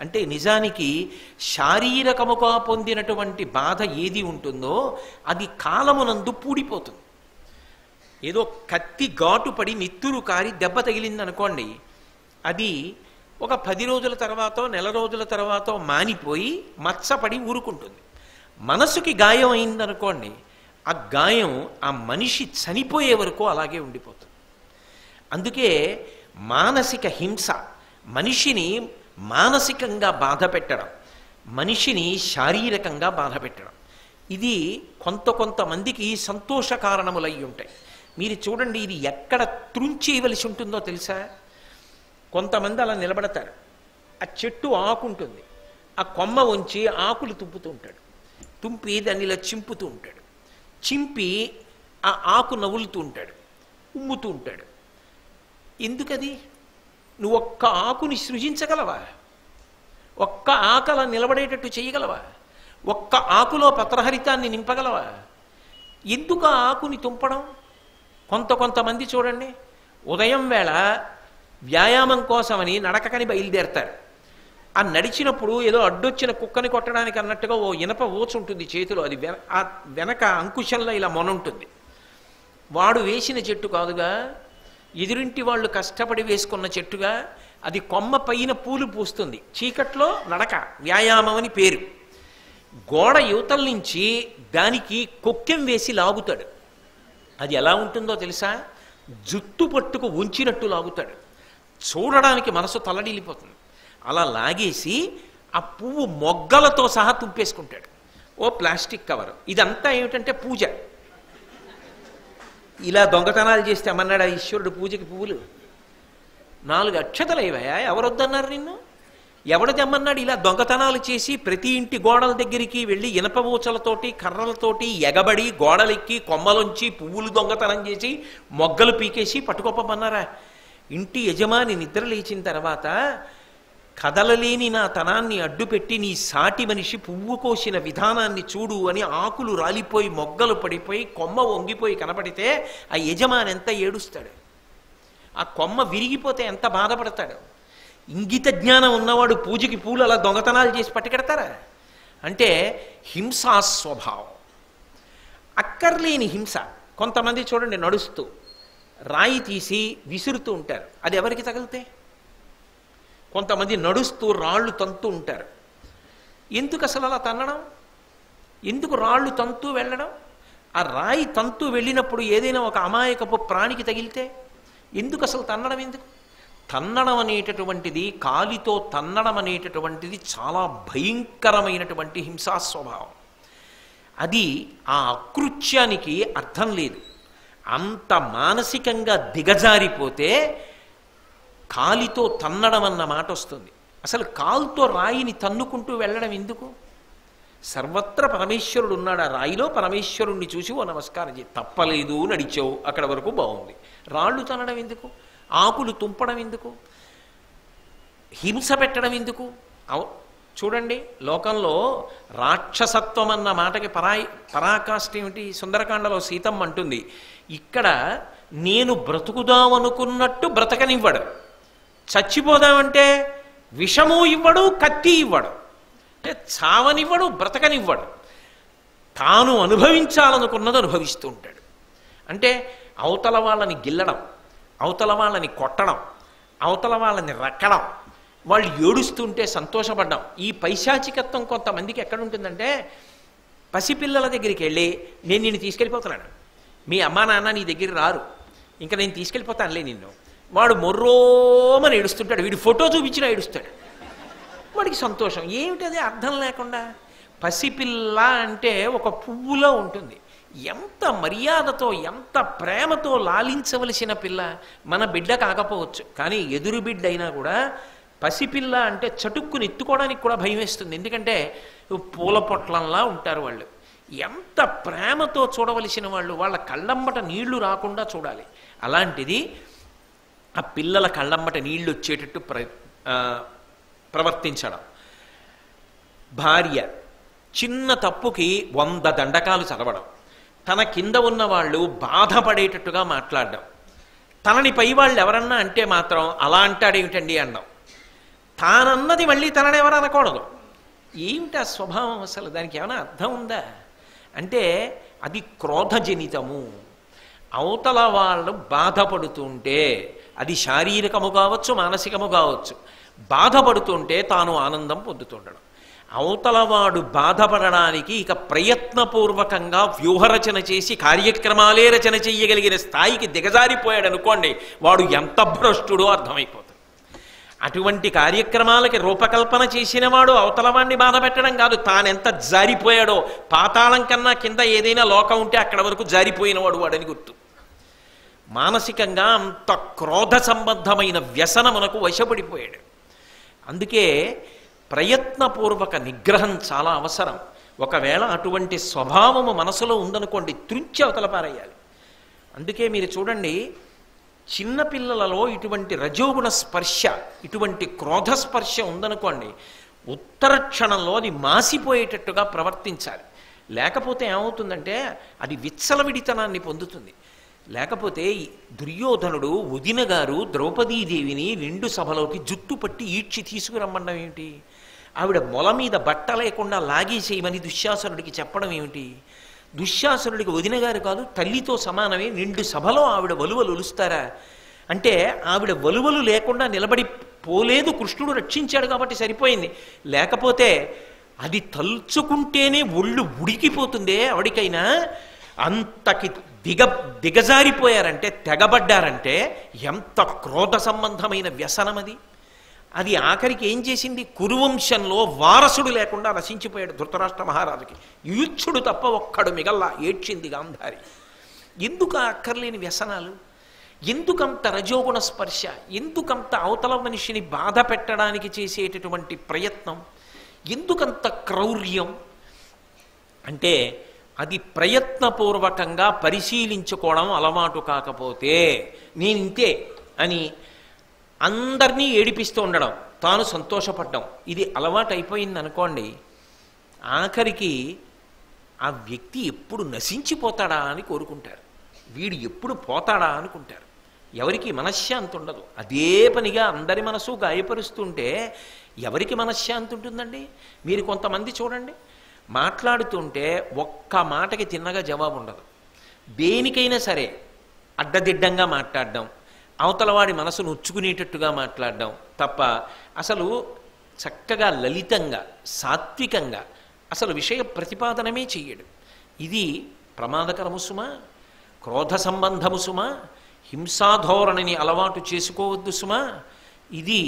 అంటే నిజానికి శారీరకముగా పొందినటువంటి బాధ ఏది ఉంటుందో అది కాలమునందు పూడిపోతుంది. ఏదో కత్తి ఘాటు పడి నిత్తురు కారి దెబ్బ తగిలిందనుకోండి, అది ఒక 10 రోజుల తర్వాతో నెల రోజుల తర్వాతో మానిపోయి మచ్చపడి ఊరుకుంటుంది. మనసుకి గాయం అయిందనుకోండి, ఆ గాయం ఆ మనిషి చనిపోయే వరకు అలాగే ఉండిపోతుంది. అందుకే మానసిక హింస మనిషిని మానసికంగా బాధ పెట్టడం, మనిషిని శారీరకంగా బాధ పెట్టడం, ఇది కొంతమందికి సంతోష కారణములై ఉంటాయి. మీరు చూడండి, ఇది ఎక్కడ త్రుంచేయవలసి ఉంటుందో తెలుసా? కొంతమంది అలా నిలబడతారు, ఆ చెట్టు ఆకుంటుంది, ఆ కొమ్మ ఉంచి ఆకులు తుంపుతూ ఉంటాడు, తుంపి దాన్ని ఇలా చింపుతూ ఉంటాడు, చింపి ఆ ఆకు నవ్వులుతూ ఉంటాడు, ఉమ్ముతూ ఉంటాడు. ఎందుకది? నువ్వు ఒక్క ఆకుని సృజించగలవా? ఒక్క ఆకల నిలబడేటట్టు చేయగలవా? ఒక్క ఆకులో పత్రహరితాన్ని నింపగలవా? ఎందుకు ఆ ఆకుని తుంపడం? కొంతమంది చూడండి, ఉదయం వేళ వ్యాయామం కోసమని నడకకని బయలుదేరతారు. ఆ నడిచినప్పుడు ఏదో అడ్డొచ్చిన కుక్కని కొట్టడానికి అన్నట్టుగా ఓ ఇనప ఓచు ఉంటుంది చేతిలో, అది ఆ వెనక అంకుశంలో ఇలా మొనుంటుంది. వాడు వేసిన చెట్టు కాదుగా, ఎదురింటి వాళ్ళు కష్టపడి వేసుకున్న చెట్టుగా. అది కొమ్మ పైన పూలు పూస్తుంది, చీకట్లో నడక వ్యాయామం అని పేరు. గోడ యువతల నుంచి దానికి కొక్కెం వేసి లాగుతాడు. అది ఎలా ఉంటుందో తెలుసా? జుట్టు పట్టుకు ఉంచినట్టు లాగుతాడు. చూడడానికి మనసు తల్లడిల్లిపోతుంది. అలా లాగేసి ఆ పువ్వు మొగ్గలతో సహా తుంపేసుకుంటాడు. ఓ ప్లాస్టిక్ కవర్. ఇదంతా ఏమిటంటే పూజ. ఇలా దొంగతనాలు చేస్తే అమ్మన్నాడు ఆ ఈశ్వరుడు పూజకి పువ్వులు? 4 అక్షతలు అయ్యాయా? ఎవరొద్దన్నారు నిన్ను? ఎవడు తెమ్మన్నాడు? ఇలా దొంగతనాలు చేసి ప్రతి ఇంటి గోడల దగ్గరికి వెళ్ళి ఇనప ఊచలతోటి కర్రలతోటి ఎగబడి గోడలెక్కి కొమ్మలోంచి పువ్వులు దొంగతనం చేసి మొగ్గలు పీకేసి పట్టుకోపమన్నారా? ఇంటి యజమాని నిద్ర లేచిన తర్వాత కదలలేని నా తనాన్ని అడ్డుపెట్టి నీ సాటి మనిషి పువ్వు కోసిన విధానాన్ని చూడు అని ఆకులు రాలిపోయి మొగ్గలు పడిపోయి కొమ్మ వంగిపోయి కనపడితే ఆ యజమాని ఎంత ఏడుస్తాడు? ఆ కొమ్మ విరిగిపోతే ఎంత బాధపడతాడు? ఇంగిత జ్ఞానం ఉన్నవాడు పూజకి పూలు అలా దొంగతనాలు చేసి పట్టుకెడతారా? అంటే హింసా స్వభావం, అక్కర్లేని హింస. కొంతమంది చూడండి, నడుస్తూ రాయి తీసి విసురుతూ ఉంటారు, అది ఎవరికి తగిలితే? కొంతమంది నడుస్తూ రాళ్ళు తంతూ ఉంటారు. ఎందుకు అసలు అలా తన్నడం? ఎందుకు రాళ్ళు తంతూ వెళ్ళడం? ఆ రాయి తంతూ వెళ్ళినప్పుడు ఏదైనా ఒక అమాయకపు ప్రాణికి తగిలితే ఎందుకు అసలు తన్నడం? ఎందుకు తన్నడం అనేటటువంటిది, కాలితో తన్నడం అనేటటువంటిది చాలా భయంకరమైనటువంటి హింసా స్వభావం. అది ఆ అకృత్యానికి అర్థం లేదు. అంత మానసికంగా దిగజారిపోతే కాలితో తన్నడం అన్న మాట వస్తుంది. అసలు కాలుతో రాయిని తన్నుకుంటూ వెళ్ళడం ఎందుకు? సర్వత్ర పరమేశ్వరుడు ఉన్నాడు. ఆ రాయిలో పరమేశ్వరుణ్ణి చూసి ఓ నమస్కారం చేయి, తప్పలేదు, నడిచావు, అక్కడ వరకు బాగుంది. రాళ్ళు తనడం ఎందుకు? ఆకులు తుంపడం ఎందుకు? హింస పెట్టడం ఎందుకు? చూడండి, లోకంలో రాక్షసత్వం అన్న మాటకి పరాకాష్ఠ ఏమిటి? సుందరకాండలో సీతమ్మ అంటుంది, ఇక్కడ నేను బ్రతుకుదామనుకున్నట్టు బ్రతకనివ్వడు, చచ్చిపోదామంటే విషము ఇవ్వడు, కత్తి ఇవ్వడు, అంటే చావనివ్వడు, బ్రతకనివ్వడు, తాను అనుభవించాలనుకున్నది అనుభవిస్తూ ఉంటాడు. అంటే అవతల వాళ్ళని గిల్లడం, అవతల వాళ్ళని కొట్టడం, అవతల వాళ్ళని రక్కడం, వాళ్ళు ఏడుస్తుంటే సంతోషపడ్డాం. ఈ పైశాచికత్వం కొంతమందికి ఎక్కడుంటుందంటే, పసిపిల్లల దగ్గరికి వెళ్ళి నేను నిన్ను తీసుకెళ్ళిపోతున్నాను, మీ అమ్మా నాన్న నీ దగ్గర రారు, ఇంకా నేను తీసుకెళ్ళిపోతానులే నిన్ను, వాడు మొర్రోమని ఏడుస్తుంటాడు, వీడి ఫోటో చూపించినా ఏడుస్తాడు, వాడికి సంతోషం. ఏమిటది అర్థం లేకుండా? పసిపిల్ల అంటే ఒక పువ్వులో ఉంటుంది, ఎంత మర్యాదతో ఎంత ప్రేమతో లాలించవలసిన పిల్ల మన బిడ్డ కాకపోవచ్చు, కానీ ఎదురు బిడ్డ అయినా కూడా పసిపిల్ల అంటే చటుక్కుని ఎత్తుకోవడానికి కూడా భయం వేస్తుంది. ఎందుకంటే పూల పొట్లంలా ఉంటారు వాళ్ళు, ఎంత ప్రేమతో చూడవలసిన వాళ్ళు, వాళ్ళ కళ్ళమ్మట నీళ్లు రాకుండా చూడాలి. అలాంటిది ఆ పిల్లల కళ్ళమ్మట నీళ్లు వచ్చేటట్టు ప్రవర్తించడం. భార్య చిన్న తప్పుకి 100 దండకాలు చదవడం, తన కింద ఉన్న వాళ్ళు బాధపడేటట్టుగా మాట్లాడడం, తనని పై వాళ్ళు ఎవరన్నా అంటే మాత్రం అలా అంటాడేమిటండి అనడం, తానన్నది మళ్ళీ తనని ఎవరు అనకూడదు. ఏమిటి ఆ స్వభావం? అసలు దానికి ఏమైనా అర్థం ఉందా? అంటే అది క్రోధజనితము. అవతల వాళ్ళు బాధపడుతుంటే, అది శారీరకము కావచ్చు, మానసికము కావచ్చు, బాధపడుతుంటే తాను ఆనందం పొందుతుండడం. అవతలవాడు బాధపడడానికి ఇక ప్రయత్నపూర్వకంగా వ్యూహరచన చేసి కార్యక్రమాలే రచన చెయ్యగలిగిన స్థాయికి దిగజారిపోయాడు అనుకోండి, వాడు ఎంత భ్రష్టుడో అర్థమైపోతుంది. అటువంటి కార్యక్రమాలకి రూపకల్పన చేసిన వాడు అవతలవాడిని బాధ పెట్టడం కాదు, తానెంత జారిపోయాడో, పాతాళం కన్నా కింద ఏదైనా లోకం ఉంటే అక్కడ వరకు జారిపోయినవాడు వాడని గుర్తు. మానసికంగా అంత క్రోధ సంబంధమైన వ్యసనమునకు వశపడిపోయాడు. అందుకే ప్రయత్నపూర్వక నిగ్రహం చాలా అవసరం. ఒకవేళ అటువంటి స్వభావము మనసులో ఉందనుకోండి, త్రుంచి అవతల పారేయాలి. అందుకే మీరు చూడండి, చిన్నపిల్లలలో ఇటువంటి రజోగుణ స్పర్శ, ఇటువంటి క్రోధ స్పర్శ ఉందనుకోండి, ఉత్తర క్షణంలో అది మాసిపోయేటట్టుగా ప్రవర్తించాలి. లేకపోతే ఏమవుతుందంటే అది విచ్చలవిడితనాన్ని పొందుతుంది. లేకపోతే దుర్యోధనుడు వదిన గారు ద్రౌపదీదేవిని 2 సభలోకి జుట్టు పట్టి ఈడ్చి తీసుకురమ్మడం ఏమిటి? ఆవిడ మొల మీద బట్ట లేకుండా లాగేసేయమని దుశ్శాసనుడికి చెప్పడం ఏమిటి? దుశ్శాసనుడికి వదిన గారు కాదు, తల్లితో సమానమే, 2 సభలో ఆవిడ వలువలు ఒలుస్తారా? అంటే ఆవిడ వలువలు లేకుండా నిలబడి పోలేదు, కృష్ణుడు రక్షించాడు కాబట్టి సరిపోయింది. లేకపోతే అది తలుచుకుంటేనే ఒళ్ళు ఉడికిపోతుందే ఆవిడికైనా. అంతకి దిగజారిపోయారంటే, తెగబడ్డారంటే ఎంత క్రోధ సంబంధమైన వ్యసనం అది. అది ఆఖరికి ఏం చేసింది? కురువంశంలో వారసుడు లేకుండా నశించిపోయాడు ధృతరాష్ట్ర మహారాజుకి. యుయుత్సుడు తప్ప ఒక్కడు మిగల్లా, ఏడ్చింది గాంధారి. ఎందుకు అక్కర్లేని వ్యసనాలు? ఎందుకంత రజోగుణ స్పర్శ? ఎందుకంత అవతల మనిషిని బాధ పెట్టడానికి చేసేటటువంటి ప్రయత్నం? ఎందుకంత క్రౌర్యం? అంటే అది ప్రయత్నపూర్వకంగా పరిశీలించుకోవడం అలవాటు కాకపోతే, నేనింతే అని అందరినీ ఏడిపిస్తూ ఉండడం, తాను సంతోషపడ్డం, ఇది అలవాటు అయిపోయింది అనుకోండి, ఆఖరికి ఆ వ్యక్తి ఎప్పుడు నశించిపోతాడా అని కోరుకుంటారు, వీడు ఎప్పుడు పోతాడా అనుకుంటారు. ఎవరికి మనశ్శాంతి ఉండదు. అదే పనిగా అందరి మనసు గాయపరుస్తుంటే ఎవరికి మనశ్శాంతి ఉంటుందండి? మీరు కొంతమంది చూడండి, మాట్లాడుతుంటే ఒక్క మాటకి తిన్నగా జవాబు ఉండదు. దేనికైనా సరే అడ్డదిడ్డంగా మాట్లాడడం, అవతలవాడి మనసును ఉచ్చుకునేటట్టుగా మాట్లాడడం తప్ప అసలు చక్కగా లలితంగా సాత్వికంగా అసలు విషయ ప్రతిపాదనమే చెయ్యడు. ఇది ప్రమాదకరము సుమా, క్రోధ సంబంధము సుమా, హింసాధోరణిని అలవాటు చేసుకోవద్దు సుమా. ఇది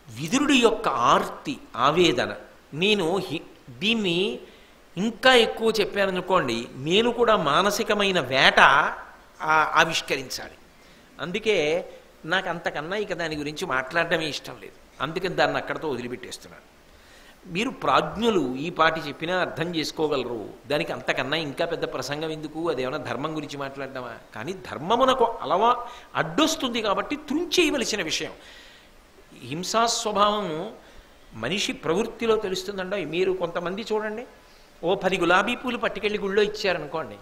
విదురుడి యొక్క ఆర్తి, ఆవేదన. నేను దీన్ని ఇంకా ఎక్కువ చెప్పాననుకోండి, నేను కూడా మానసికమైన వేట ఆవిష్కరించాలి. అందుకే నాకు అంతకన్నా ఇక దాని గురించి మాట్లాడడమే ఇష్టం లేదు. అందుకని దాన్ని అక్కడితో వదిలిపెట్టేస్తున్నాను. మీరు ప్రాజ్ఞులు ఈ పాటి చెప్పినా అర్థం చేసుకోగలరు. దానికి అంతకన్నా ఇంకా పెద్ద ప్రసంగం ఎందుకు? అదేమన్నా ధర్మం గురించి మాట్లాడడమా? కానీ ధర్మమునకు అడ్డొస్తుంది కాబట్టి త్రుంచేయవలసిన విషయం. హింసా స్వభావం మనిషి ప్రవృత్తిలో తెలుస్తుందండో. మీరు కొంతమంది చూడండి, ఓ 10 గులాబీ పూలు పట్టుకెళ్ళి గుళ్ళో ఇచ్చారనుకోండి,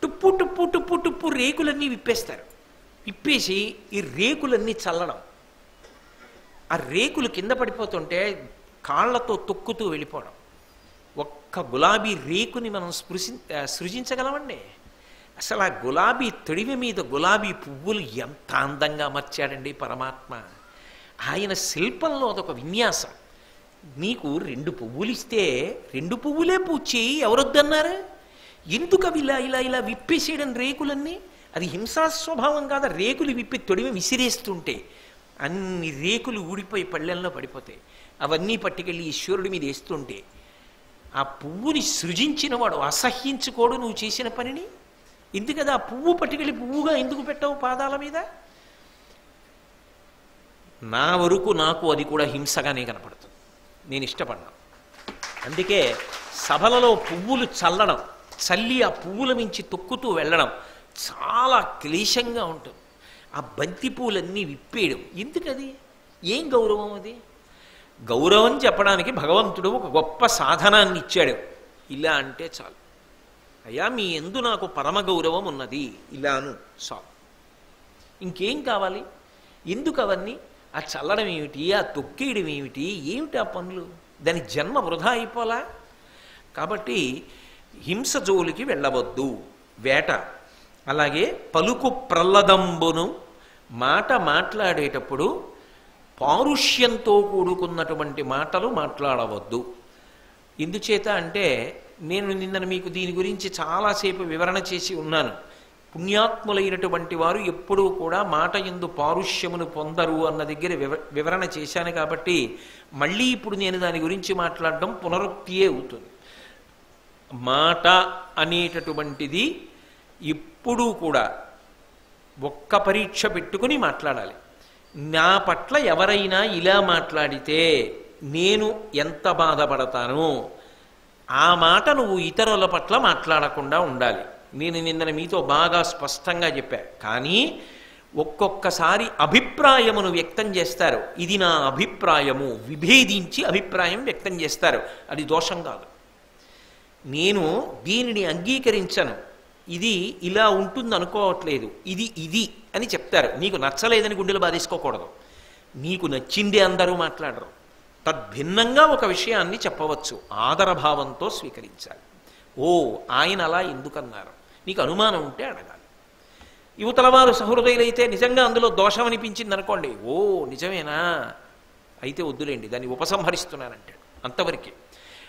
టుప్పు టుప్పు టుప్పు టుప్పు రేకులన్నీ విప్పేస్తారు. విప్పేసి ఈ రేకులన్నీ చల్లడం, ఆ రేకులు కింద పడిపోతుంటే కాళ్లతో తొక్కుతూ వెళ్ళిపోవడం. ఒక్క గులాబీ రేకుని మనం సృజించగలమండి? అసలు ఆ గులాబీ తొడివి మీద గులాబీ పువ్వులు ఎంత అందంగా అమర్చాడండి పరమాత్మ. ఆయన శిల్పంలో అదొక విన్యాసం. నీకు 2 పువ్వులు ఇస్తే 2 పువ్వులే పూజ చేయి, ఎవరొద్దన్నారు? ఎందుకు అవి ఇలా ఇలా ఇలా విప్పేసేయడం రేకులన్నీ? అది హింసా స్వభావం కాదా? రేకులు విప్పి తొడిమి విసిరేస్తుంటే అన్ని రేకులు ఊడిపోయి పళ్ళెంలో పడిపోతాయి. అవన్నీ పట్టుకెళ్ళి ఈశ్వరుడి మీద వేస్తుంటే ఆ పువ్వుని సృజించిన వాడు అసహ్యించుకోడు నువ్వు చేసిన పనిని. ఎందుకదా ఆ పువ్వు పట్టుకెళ్ళి పువ్వుగా ఎందుకు పెట్టావు పాదాల మీద? నా వరకు నాకు అది కూడా హింసగానే కనపడుతుంది, నేను ఇష్టపడ్డాను. అందుకే సభలలో పువ్వులు చల్లడం, చల్లి ఆ పువ్వుల మించి తొక్కుతూ వెళ్ళడం చాలా క్లేశంగా ఉంటుంది. ఆ బంతి పూలన్నీ విప్పేయడం ఎందుకది? ఏం గౌరవం అది? గౌరవం చెప్పడానికి భగవంతుడు ఒక గొప్ప సాధనాన్ని ఇచ్చాడు. ఇలా అంటే చాలు, అయ్యా మీ యందు నాకు పరమ గౌరవం ఉన్నది, ఇలాను చాలు. ఇంకేం కావాలి? ఎందుకు అవన్నీ? ఆ చల్లడం ఏమిటి, ఆ తొక్కేయడం ఏమిటి, ఏమిటి ఆ పనులు? దాని జన్మ వృధా అయిపోలా. కాబట్టి హింస జోలికి వెళ్ళవద్దు. వేట, అలాగే పలుకు ప్రల్లదంబును, మాట మాట్లాడేటప్పుడు పారుష్యంతో కూడుకున్నటువంటి మాటలు మాట్లాడవద్దు. ఎందుచేత అంటే నేను నిన్న మీకు దీని గురించి చాలాసేపు వివరణ చేసి ఉన్నాను. పుణ్యాత్ములైనటువంటి వారు ఎప్పుడూ కూడా మాట యందు పారుష్యమును పొందరు అన్న దగ్గర వివరణ చేశాను. కాబట్టి మళ్ళీ ఇప్పుడు నేను దాని గురించి మాట్లాడడం పునరుక్తియే అవుతుంది. మాట అనేటటువంటిది ఎప్పుడూ కూడా ఒక్క పరీక్ష పెట్టుకుని మాట్లాడాలి. నా పట్ల ఎవరైనా ఇలా మాట్లాడితే నేను ఎంత బాధపడతానో ఆ మాట నువ్వు ఇతరుల పట్ల మాట్లాడకుండా ఉండాలి. నేను నిన్న మీతో బాగా స్పష్టంగా చెప్పా. కానీ ఒక్కొక్కసారి అభిప్రాయమును వ్యక్తం చేస్తారు, ఇది నా అభిప్రాయము, విభేదించి అభిప్రాయం వ్యక్తం చేస్తారు. అది దోషం కాదు. నేను దీనిని అంగీకరించను, ఇది ఇలా ఉంటుంది అనుకోవట్లేదు, ఇది అని చెప్తారు. నీకు నచ్చలేదని గుండెలు బాధేసుకోకూడదు. నీకు నచ్చిందే అందరూ మాట్లాడరు. తద్భిన్నంగా ఒక విషయాన్ని చెప్పవచ్చు, ఆదరభావంతో స్వీకరించాలి. ఓ ఆయన అలా ఎందుకన్నారు, నీకు అనుమానం ఉంటే అడగాలి. యువతల వారు సహృదయులైతే నిజంగా అందులో దోషం అనిపించింది అనుకోండి, ఓ నిజమేనా, అయితే వద్దులేండి, దాన్ని ఉపసంహరిస్తున్నానంటాడు, అంతవరకే.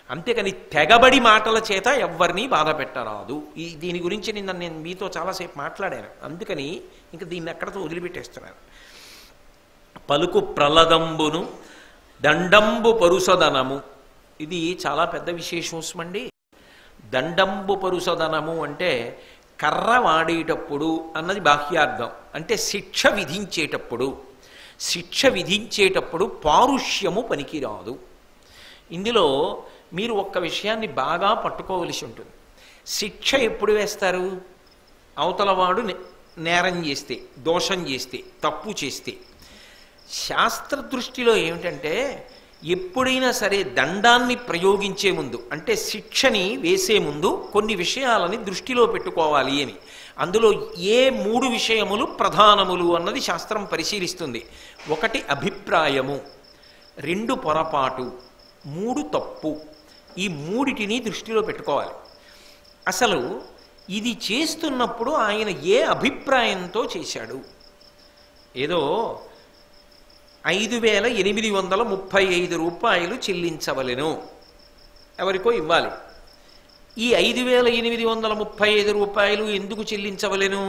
అంతేకాని తెగబడి మాటల చేత ఎవ్వరినీ బాధ పెట్టరాదు. దీని గురించి నిన్న నేను మీతో చాలాసేపు మాట్లాడాను, అందుకని ఇంక దీన్ని ఎక్కడితో వదిలిపెట్టేస్తున్నాను. పలుకు ప్రలదంబును దండంబు పరుసదనము, ఇది చాలా పెద్ద విశేషండి. దండంబు పరుసదనము అంటే కర్ర వాడేటప్పుడు అన్నది బాహ్యార్థం. అంటే శిక్ష విధించేటప్పుడు పారుష్యము పనికిరాదు. ఇందులో మీరు ఒక్క విషయాన్ని బాగా పట్టుకోవలసి ఉంటుంది. శిక్ష ఎప్పుడు వేస్తారు? అవతలవాడు నేరం చేస్తే, దోషం చేస్తే, తప్పు చేస్తే. శాస్త్ర దృష్టిలో ఏమిటంటే ఎప్పుడైనా సరే దండాన్ని ప్రయోగించే ముందు, అంటే శిక్షని వేసే ముందు కొన్ని విషయాలని దృష్టిలో పెట్టుకోవాలి అని. అందులో ఏ 3 విషయములు ప్రధానములు అన్నది శాస్త్రం పరిశీలిస్తుంది. 1 అభిప్రాయము, 2 పొరపాటు, 3 తప్పు. ఈ 3టిని దృష్టిలో పెట్టుకోవాలి. అసలు ఇది చేస్తున్నప్పుడు ఆయన ఏ అభిప్రాయంతో చేశాడు? ఏదో 5,835 రూపాయలు చెల్లించవలెను, ఎవరికో ఇవ్వాలి. ఈ 5,835 రూపాయలు ఎందుకు చెల్లించవలెను?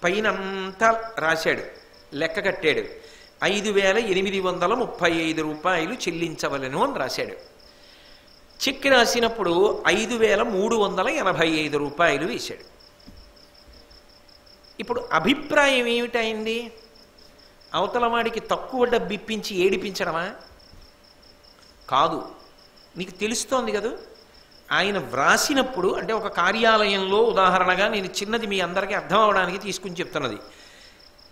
పైన అంతా రాశాడు, లెక్క కట్టాడు. 5,835 రూపాయలు చెల్లించవలెను అని రాశాడు. చెక్ రాసినప్పుడు 5,385 రూపాయలు వేశాడు. ఇప్పుడు అభిప్రాయం ఏమిటైంది? అవతల వాడికి తక్కువ డబ్బు ఇప్పించి ఏడిపించడమా? కాదు. నీకు తెలుస్తోంది కదా, ఆయన వ్రాసినప్పుడు, అంటే ఒక కార్యాలయంలో ఉదాహరణగా నేను చిన్నది మీ అందరికీ అర్థం అవడానికి తీసుకుని చెప్తున్నది.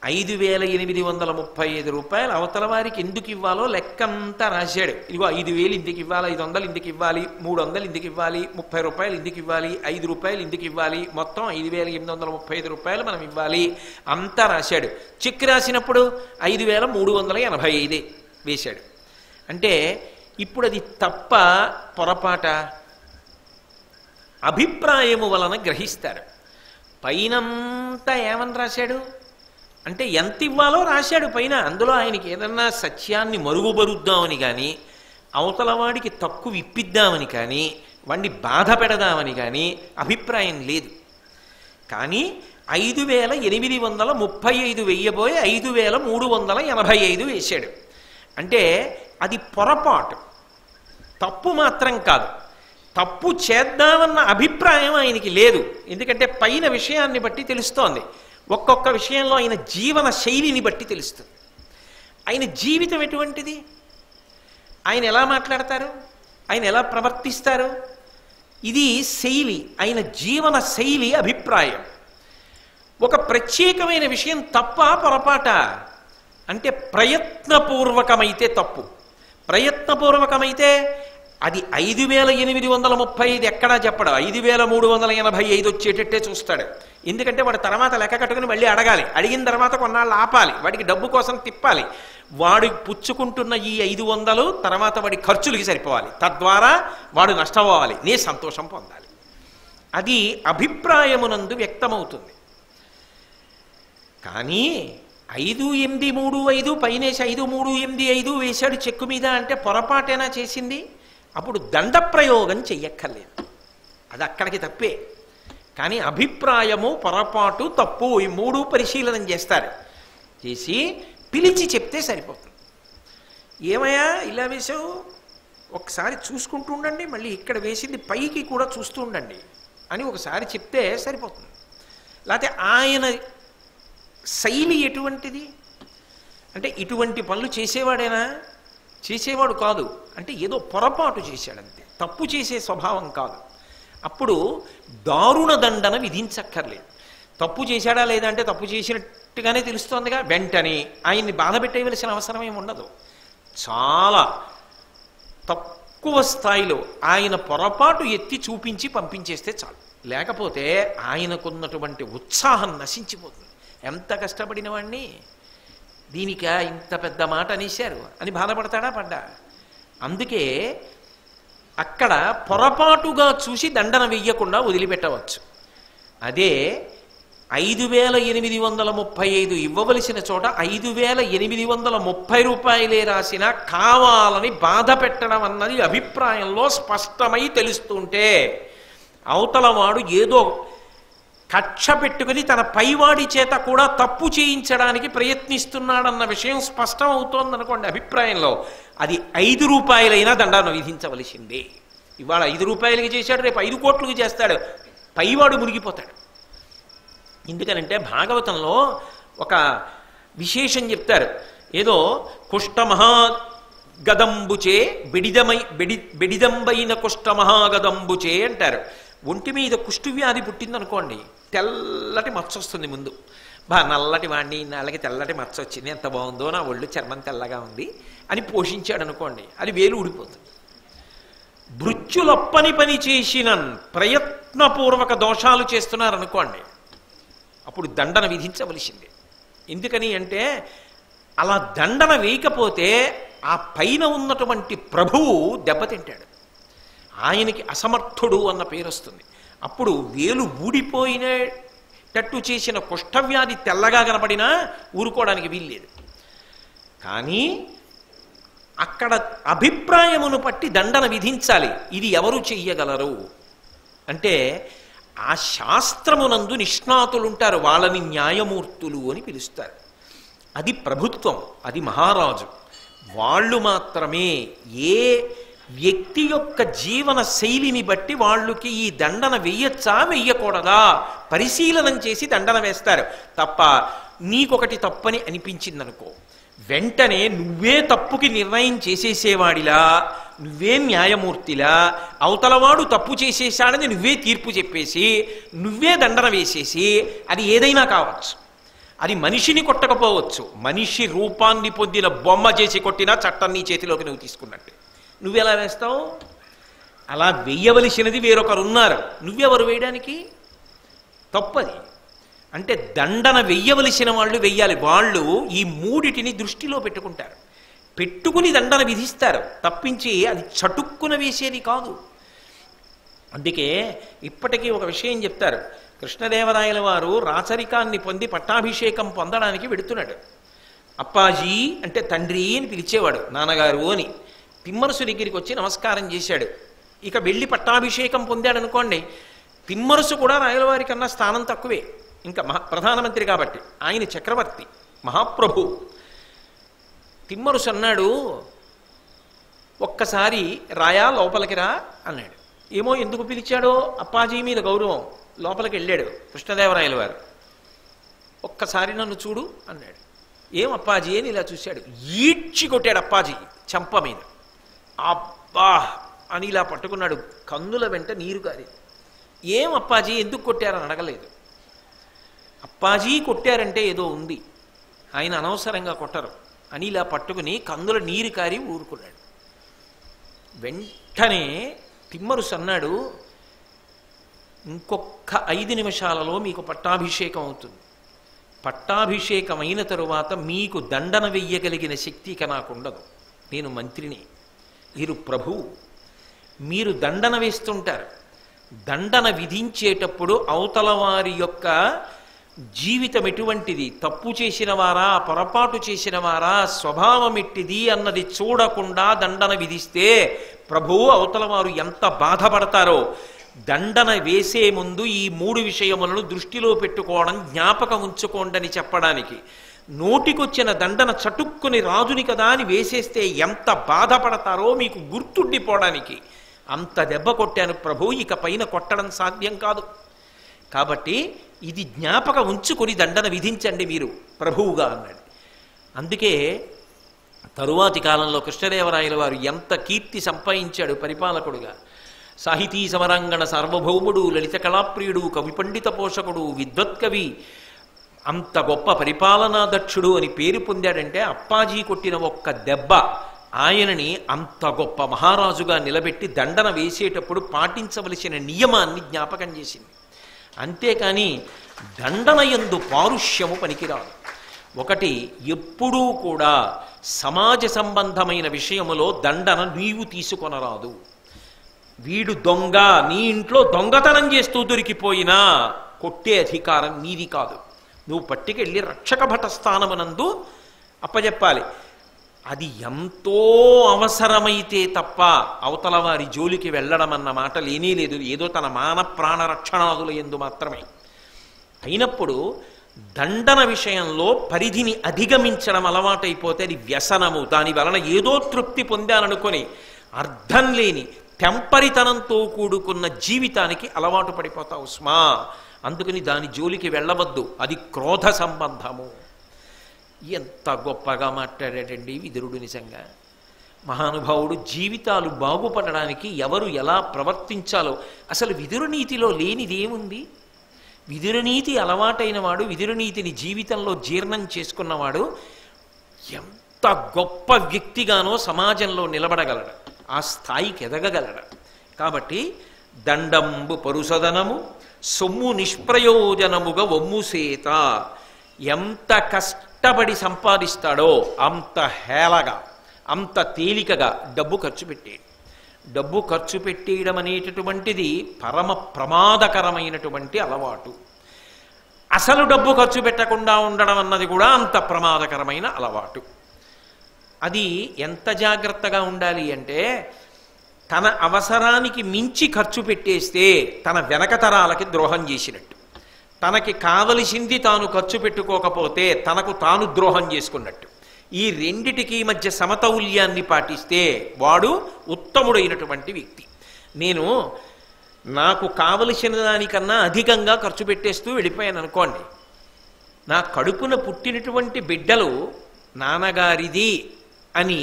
5,835 రూపాయలు అవతల వారికి ఎందుకు ఇవ్వాలో లెక్కంతా రాశాడు. ఇదిగో 5,000 ఇందుకు ఇవ్వాలి, 500 ఇందుకు ఇవ్వాలి, 300 ఇందుకు ఇవ్వాలి, 30 రూపాయలు ఇందుకు ఇవ్వాలి, 5 రూపాయలు ఇందుకు ఇవ్వాలి, మొత్తం 5,835 రూపాయలు మనం ఇవ్వాలి అంతా రాశాడు. చెక్ రాసినప్పుడు 5,385 వేశాడు. అంటే ఇప్పుడు అది తప్ప పొరపాట? అభిప్రాయము వలన గ్రహిస్తారు. పైనంతా ఏమని రాశాడు అంటే ఎంత ఇవ్వాలో రాశాడు పైన. అందులో ఆయనకి ఏదన్నా సత్యాన్ని మరుగుపరుద్దామని కానీ, అవతలవాడికి తక్కువ ఇప్పిద్దామని కానీ, వాడిని బాధ పెడదామని కానీ అభిప్రాయం లేదు. కానీ 5,835 వెయ్యబోయి 5,385 వేశాడు. అంటే అది పొరపాటు, తప్పు మాత్రం కాదు. తప్పు చేద్దామన్న అభిప్రాయం ఆయనకి లేదు. ఎందుకంటే పైన విషయాన్ని బట్టి తెలుస్తోంది. ఒక్కొక్క విషయంలో ఆయన జీవన శైలిని బట్టి తెలుస్తుంది. ఆయన జీవితం ఎటువంటిది, ఆయన ఎలా మాట్లాడతారు, ఆయన ఎలా ప్రవర్తిస్తారు, ఇది శైలి, ఆయన జీవన శైలి అభిప్రాయం. ఒక ప్రత్యేకమైన విషయం తప్ప పొరపాట అంటే ప్రయత్నపూర్వకమైతే తప్పు. ప్రయత్నపూర్వకమైతే అది 5,835 ఎక్కడా చెప్పడు, 5,385 వచ్చేటట్టే చూస్తాడు. ఎందుకంటే వాడు తర్వాత లెక్క కట్టుకుని మళ్ళీ అడగాలి, అడిగిన తర్వాత కొన్నాళ్ళు ఆపాలి, వాడికి డబ్బు కోసం తిప్పాలి. వాడు పుచ్చుకుంటున్న ఈ 500 తర్వాత వాడి ఖర్చులకి సరిపోవాలి, తద్వారా వాడు నష్టపోవాలి, నే సంతోషం పొందాలి. అది అభిప్రాయమునందు వ్యక్తమవుతుంది. కానీ 5,835 పైనేసి 5,385 వేశాడు చెక్కు మీద అంటే పొరపాటేనా చేసింది? అప్పుడు దండప్రయోగం చెయ్యక్కర్లేదు, అది అక్కడికి తప్పే. కానీ అభిప్రాయము, పొరపాటు, తప్పు ఈ మూడు పరిశీలన చేస్తారు. చేసి పిలిచి చెప్తే సరిపోతుంది. ఏమయ్యా ఇలా వేసావు, ఒకసారి చూసుకుంటూ ఉండండి, మళ్ళీ ఇక్కడ వేసింది పైకి కూడా చూస్తూ ఉండండి అని ఒకసారి చెప్తే సరిపోతుంది. లేకపోతే ఆయన శైలి ఎటువంటిది అంటే ఇటువంటి పనులు చేసేవాడేనా? చేసేవాడు కాదు, అంటే ఏదో పొరపాటు చేశాడంతే, తప్పు చేసే స్వభావం కాదు. అప్పుడు దారుణ దండన విధించక్కర్లేదు. తప్పు చేశాడా లేదా అంటే తప్పు చేసినట్టుగానే తెలుస్తోందిగా, వెంటనే ఆయన్ని బాధ పెట్టేయవలసిన అవసరం ఏమి ఉండదు. చాలా తక్కువ స్థాయిలో ఆయన పొరపాటు ఎత్తి చూపించి పంపించేస్తే చాలు. లేకపోతే ఆయనకున్నటువంటి ఉత్సాహం నశించిపోతుంది. ఎంత కష్టపడిన వాడిని దీనిక ఇంత పెద్ద మాట అనేశారు అని బాధపడతాడా? పడ్డా. అందుకే అక్కడ పొరపాటుగా చూసి దండన వెయ్యకుండా వదిలిపెట్టవచ్చు. అదే 5,835 ఇవ్వవలసిన చోట 5,830 రూపాయలే రాసినా కావాలని బాధ పెట్టడం అన్నది అభిప్రాయంలో స్పష్టమై తెలుస్తుంటే, అవతలవాడు ఏదో కక్ష పెట్టుకుని తన పైవాడి చేత కూడా తప్పు చేయించడానికి ప్రయత్నిస్తున్నాడన్న విషయం స్పష్టం అవుతోంది అనుకోండి అభిప్రాయంలో, అది 5 రూపాయలైనా దండాన్ని విధించవలసిందే. ఇవాళ 5 రూపాయలకి చేశాడు, రేపు 5 కోట్లకి చేస్తాడు, పైవాడు మునిగిపోతాడు. ఎందుకనంటే భాగవతంలో ఒక విశేషం చెప్తారు. ఏదో కుష్ఠమహాగదంబుచే బెడిదంబైన కుష్ఠమహాగదంబుచే అంటారు. ఒంటి మీద కుష్ఠవ్యాధి పుట్టిందనుకోండి, తెల్లటి మచ్చ వస్తుంది ముందు. నల్లటి వాడిని నాళ్ళకి తెల్లటి మచ్చ వచ్చింది, ఎంత బాగుందో నా ఒళ్ళు, చర్మం తెల్లగా ఉంది అని పోషించాడు అనుకోండి, అది వేలు ఊడిపోతుంది. భృత్యులొప్పని పని చేసిన ప్రయత్నపూర్వక దోషాలు చేస్తున్నారనుకోండి, అప్పుడు దండన విధించవలసిందే. ఎందుకని అంటే అలా దండన వేయకపోతే ఆ పైన ఉన్నటువంటి ప్రభువు దెబ్బతింటాడు, ఆయనకి అసమర్థుడు అన్న పేరు వస్తుంది. అప్పుడు వేలు ఊడిపోయినట్టు చేసిన కుష్ఠవ్యాధి తెల్లగా కనపడినా ఊరుకోవడానికి వీల్లేదు. కానీ అక్కడ అభిప్రాయమును పట్టి దండన విధించాలి. ఇది ఎవరు చెయ్యగలరు అంటే ఆ శాస్త్రమునందు నిష్ణాతులుంటారు, వాళ్ళని న్యాయమూర్తులు అని పిలుస్తారు. అది ప్రభుత్వం, అది మహారాజు. వాళ్ళు మాత్రమే ఏ వ్యక్తి యొక్క జీవన శైలిని బట్టి వాళ్ళకి ఈ దండన వెయ్యచ్చా వెయ్యకూడదా పరిశీలనం చేసి దండన వేస్తారు. తప్ప నీకొకటి తప్పని అనిపించిందనుకో, వెంటనే నువ్వే తప్పుకి నిర్ణయం చేసేసేవాడిలా, నువ్వే న్యాయమూర్తిలా, అవతలవాడు తప్పు చేసేసాడని నువ్వే తీర్పు చెప్పేసి నువ్వే దండన వేసేసి, అది ఏదైనా కావచ్చు, అది మనిషిని కొట్టకపోవచ్చు, మనిషి రూపాన్ని పొందిన బొమ్మ చేసి కొట్టినా చట్టం నీ చేతిలోకి నువ్వు తీసుకున్నట్టే. నువ్వెలా వేస్తావు? అలా వెయ్యవలసినది వేరొకరు ఉన్నారు, నువ్వెవరు వేయడానికి? తప్పది. అంటే దండన వెయ్యవలసిన వాళ్ళు వెయ్యాలి. వాళ్ళు ఈ మూడిటిని దృష్టిలో పెట్టుకుంటారు, పెట్టుకుని దండన విధిస్తారు తప్పించి అది చటుక్కున వేసేది కాదు. అందుకే ఇప్పటికీ ఒక విషయం చెప్తారు. కృష్ణదేవరాయల వారు రాచరికాన్ని పొంది పట్టాభిషేకం పొందడానికి వెడుతున్నాడు. అప్పాజీ అంటే తండ్రి అని పిలిచేవాడు, నాన్నగారు అని. తిమ్మరుసు దగ్గరికి వచ్చి నమస్కారం చేశాడు. ఇక వెళ్ళి పట్టాభిషేకం పొందాడు అనుకోండి, తిమ్మరుసు కూడా రాయలవారి కన్నా స్థానం తక్కువే, ఇంకా ప్రధానమంత్రి కాబట్టి. ఆయన చక్రవర్తి, మహాప్రభు. తిమ్మరుసు అన్నాడు, ఒక్కసారి రాయా లోపలికి రా అన్నాడు. ఏమో ఎందుకు పిలిచాడో, అప్పాజీ మీద గౌరవం. లోపలికి వెళ్ళాడు కృష్ణదేవరాయల వారు. ఒక్కసారి నన్ను చూడు అన్నాడు. ఏం అప్పాజీ అని ఇలా చూశాడు. ఈడ్చి కొట్టాడు అప్పాజీ చెంప మీద. అబ్బా అని ఇలా పట్టుకున్నాడు, కన్నుల వెంట నీరు కారి. ఏం అప్పాజీ ఎందుకు కొట్టారని అడగలేదు. అప్పాజీ కొట్టారంటే ఏదో ఉంది, ఆయన అనవసరంగా కొట్టరు అని ఇలా పట్టుకుని కన్నుల నీరు కారి ఊరుకున్నాడు. వెంటనే తిమ్మరుసు అన్నాడు, ఇంకొక 5 నిమిషాలలో మీకు పట్టాభిషేకం అవుతుంది. పట్టాభిషేకం అయిన తరువాత మీకు దండన వెయ్యగలిగిన శక్తి ఇక నాకుండదు. నేను మంత్రిని, మీరు ప్రభువు. మీరు దండన వేస్తుంటారు. దండన విధించేటప్పుడు అవతల వారి యొక్క జీవితం ఎటువంటిది, తప్పు చేసిన వారా, పొరపాటు చేసిన వారా, స్వభావం ఎట్టిది అన్నది చూడకుండా దండన విధిస్తే ప్రభువు అవతల వారు ఎంత బాధపడతారో. దండన వేసే ముందు ఈ 3 విషయములను దృష్టిలో పెట్టుకోవడం, జ్ఞాపకం ఉంచుకోండి చెప్పడానికి. నోటికొచ్చిన దండన చటుక్కుని రాజుని కదా అని వేసేస్తే ఎంత బాధపడతారో మీకు గుర్తుండిపోవడానికి. అంత దెబ్బ కొట్టాను ప్రభు, ఇక పైన కొట్టడం సాధ్యం కాదు. కాబట్టి ఇది జ్ఞాపకం ఉంచుకొని దండన విధించండి మీరు ప్రభువుగా అన్నాడు. అందుకే తరువాతి కాలంలో కృష్ణదేవరాయల వారు ఎంత కీర్తి సంపాదించాడు పరిపాలకుడుగా. సాహితీ సమరాంగణ సార్వభౌముడు, లలిత కళాప్రియుడు, కవి పండిత పోషకుడు, విద్వత్కవి, అంత గొప్ప పరిపాలనా దక్షుడు అని పేరు పొందాడంటే అప్పాజీ కొట్టిన ఒక్క దెబ్బ ఆయనని అంత గొప్ప మహారాజుగా నిలబెట్టి దండన వేసేటప్పుడు పాటించవలసిన నియమాన్ని జ్ఞాపకం చేసింది. అంతేకాని దండన యందు పారుష్యము పనికిరాదు. ఒకటి, ఎప్పుడూ కూడా సమాజ సంబంధమైన విషయములో దండన నీవు తీసుకొనరాదు. వీడు దొంగ, నీ ఇంట్లో దొంగతనం చేస్తూ దొరికిపోయినా కొట్టే అధికారం నీది కాదు. నువ్వు పట్టుకెళ్ళి రక్షక భట స్థానమునందు అప్పజెప్పాలి. అది ఎంతో అవసరమైతే తప్ప అవతల వారి జోలికి వెళ్ళడం అన్న మాట లేనే లేదు. ఏదో తన మాన ప్రాణ రక్షణాదుల యందు మాత్రమే. అయినప్పుడు దండన విషయంలో పరిధిని అధిగమించడం అలవాటైపోతే అది వ్యసనము. దాని వలన ఏదో తృప్తి పొందాలనుకొని అర్థం లేని తెంపరితనంతో కూడుకున్న జీవితానికి అలవాటు పడిపోతావు స్మా. అందుకని దాని జోలికి వెళ్ళవద్దు, అది క్రోధ సంబంధము. ఎంత గొప్పగా మాట్లాడాడండి విదురుడు. నిజంగా మహానుభావుడు. జీవితాలు బాగుపడడానికి ఎవరు ఎలా ప్రవర్తించాలో అసలు విదురునీతిలో లేనిదేముంది? విదురునీతి అలవాటైన వాడు, విదురునీతిని జీవితంలో జీర్ణం చేసుకున్నవాడు ఎంత గొప్ప వ్యక్తిగానో సమాజంలో నిలబడగలడు, ఆ స్థాయికి ఎదగగలడు. కాబట్టి దండంబు పరుసదనము సొమ్ము నిష్ప్రయోజనముగా ఒమ్ముసేత. ఎంత కష్టపడి సంపాదిస్తాడో అంత హేళగా, అంత తేలికగా డబ్బు ఖర్చు పెట్టేడు. డబ్బు ఖర్చు పెట్టేయడం అనేటటువంటిది పరమ ప్రమాదకరమైనటువంటి అలవాటు. అసలు డబ్బు ఖర్చు పెట్టకుండా ఉండడం అన్నది కూడా అంత ప్రమాదకరమైన అలవాటు. అది ఎంత జాగ్రత్తగా ఉండాలి అంటే, తన అవసరానికి మించి ఖర్చు పెట్టేస్తే తన వెనకతరాలకి ద్రోహం చేసినట్టు. తనకి కావలసింది తాను ఖర్చు పెట్టుకోకపోతే తనకు తాను ద్రోహం చేసుకున్నట్టు. ఈ రెండిటికి మధ్య సమతౌల్యాన్ని పాటిస్తే వాడు ఉత్తముడైనటువంటి వ్యక్తి. నేను నాకు కావలసిన దానికన్నా అధికంగా ఖర్చు పెట్టేస్తూ వెళ్ళిపోయాను అనుకోండి, నా కడుపున పుట్టినటువంటి బిడ్డలు నాన్నగారిది అని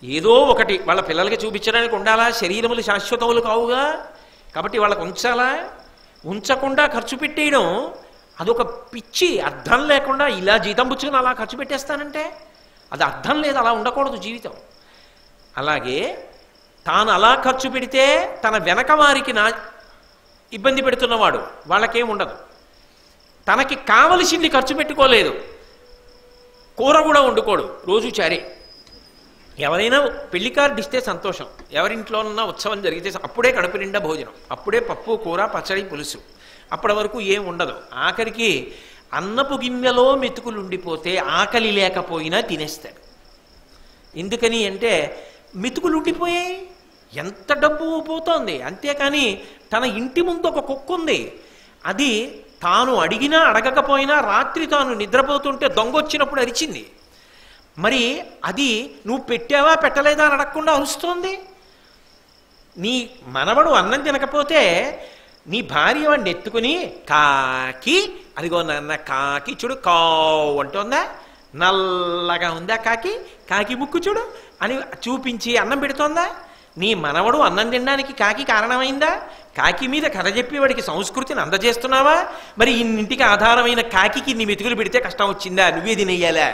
ఏదో ఒకటి వాళ్ళ పిల్లలకి చూపించడానికి ఉండాలా? శరీరములు శాశ్వతములు కావుగా, కాబట్టి వాళ్ళకు ఉంచాలా? ఉంచకుండా ఖర్చు పెట్టేయడం అదొక పిచ్చి, అర్థం లేకుండా ఇలా జీతం పుచ్చుకుని అలా ఖర్చు పెట్టేస్తానంటే అది అర్థం లేదు, అలా ఉండకూడదు జీవితం. అలాగే తాను అలా ఖర్చు పెడితే తన వెనక వారికి ఇబ్బంది పెడుతున్నవాడు వాళ్ళకేం ఉండదు. తనకి కావలసింది ఖర్చు పెట్టుకోలేదు, కూర కూడా వండుకోడు, రోజు చారే. ఎవరైనా పెళ్లి కార్డు ఇస్తే సంతోషం, ఎవరింట్లోనన్నా ఉత్సవం జరిగితే అప్పుడే కడుపు నిండా భోజనం, అప్పుడే పప్పు కూర పచ్చడి పులుసు, అప్పటి వరకు ఏం ఉండదు. ఆఖరికి అన్నపు గిన్నెలో మెతుకులు ఉండిపోతే ఆకలి లేకపోయినా తినేస్తాడు. ఎందుకని అంటే మెతుకులు ఉండిపోయాయి, ఎంత డబ్బు పోతోంది. అంతేకాని తన ఇంటి ముందు ఒక కుక్క ఉంది, అది తాను అడిగినా అడగకపోయినా రాత్రి తాను నిద్రపోతుంటే దొంగ వచ్చినప్పుడు అరిచింది. మరి అది నువ్వు పెట్టావా పెట్టలేదా అని అడగకుండా అరుస్తోంది. నీ మనవడు అన్నం తినకపోతే నీ భార్య వాడిని ఎత్తుకుని కాకి, అదిగో నాన్న కాకి చూడు కావు అంటోందా, నల్లగా ఉందా కాకి, కాకి ముక్కు చూడు అని చూపించి అన్నం పెడుతోందా? నీ మనవడు అన్నం తినడానికి కాకి కారణమైందా? కాకి మీద కథ చెప్పి వాడికి సంస్కృతిని అందజేస్తున్నావా? మరి ఇన్నింటికి ఆధారమైన కాకి నీ మెతుకులు పెడితే కష్టం వచ్చిందా? నువ్వే తినేయాలా?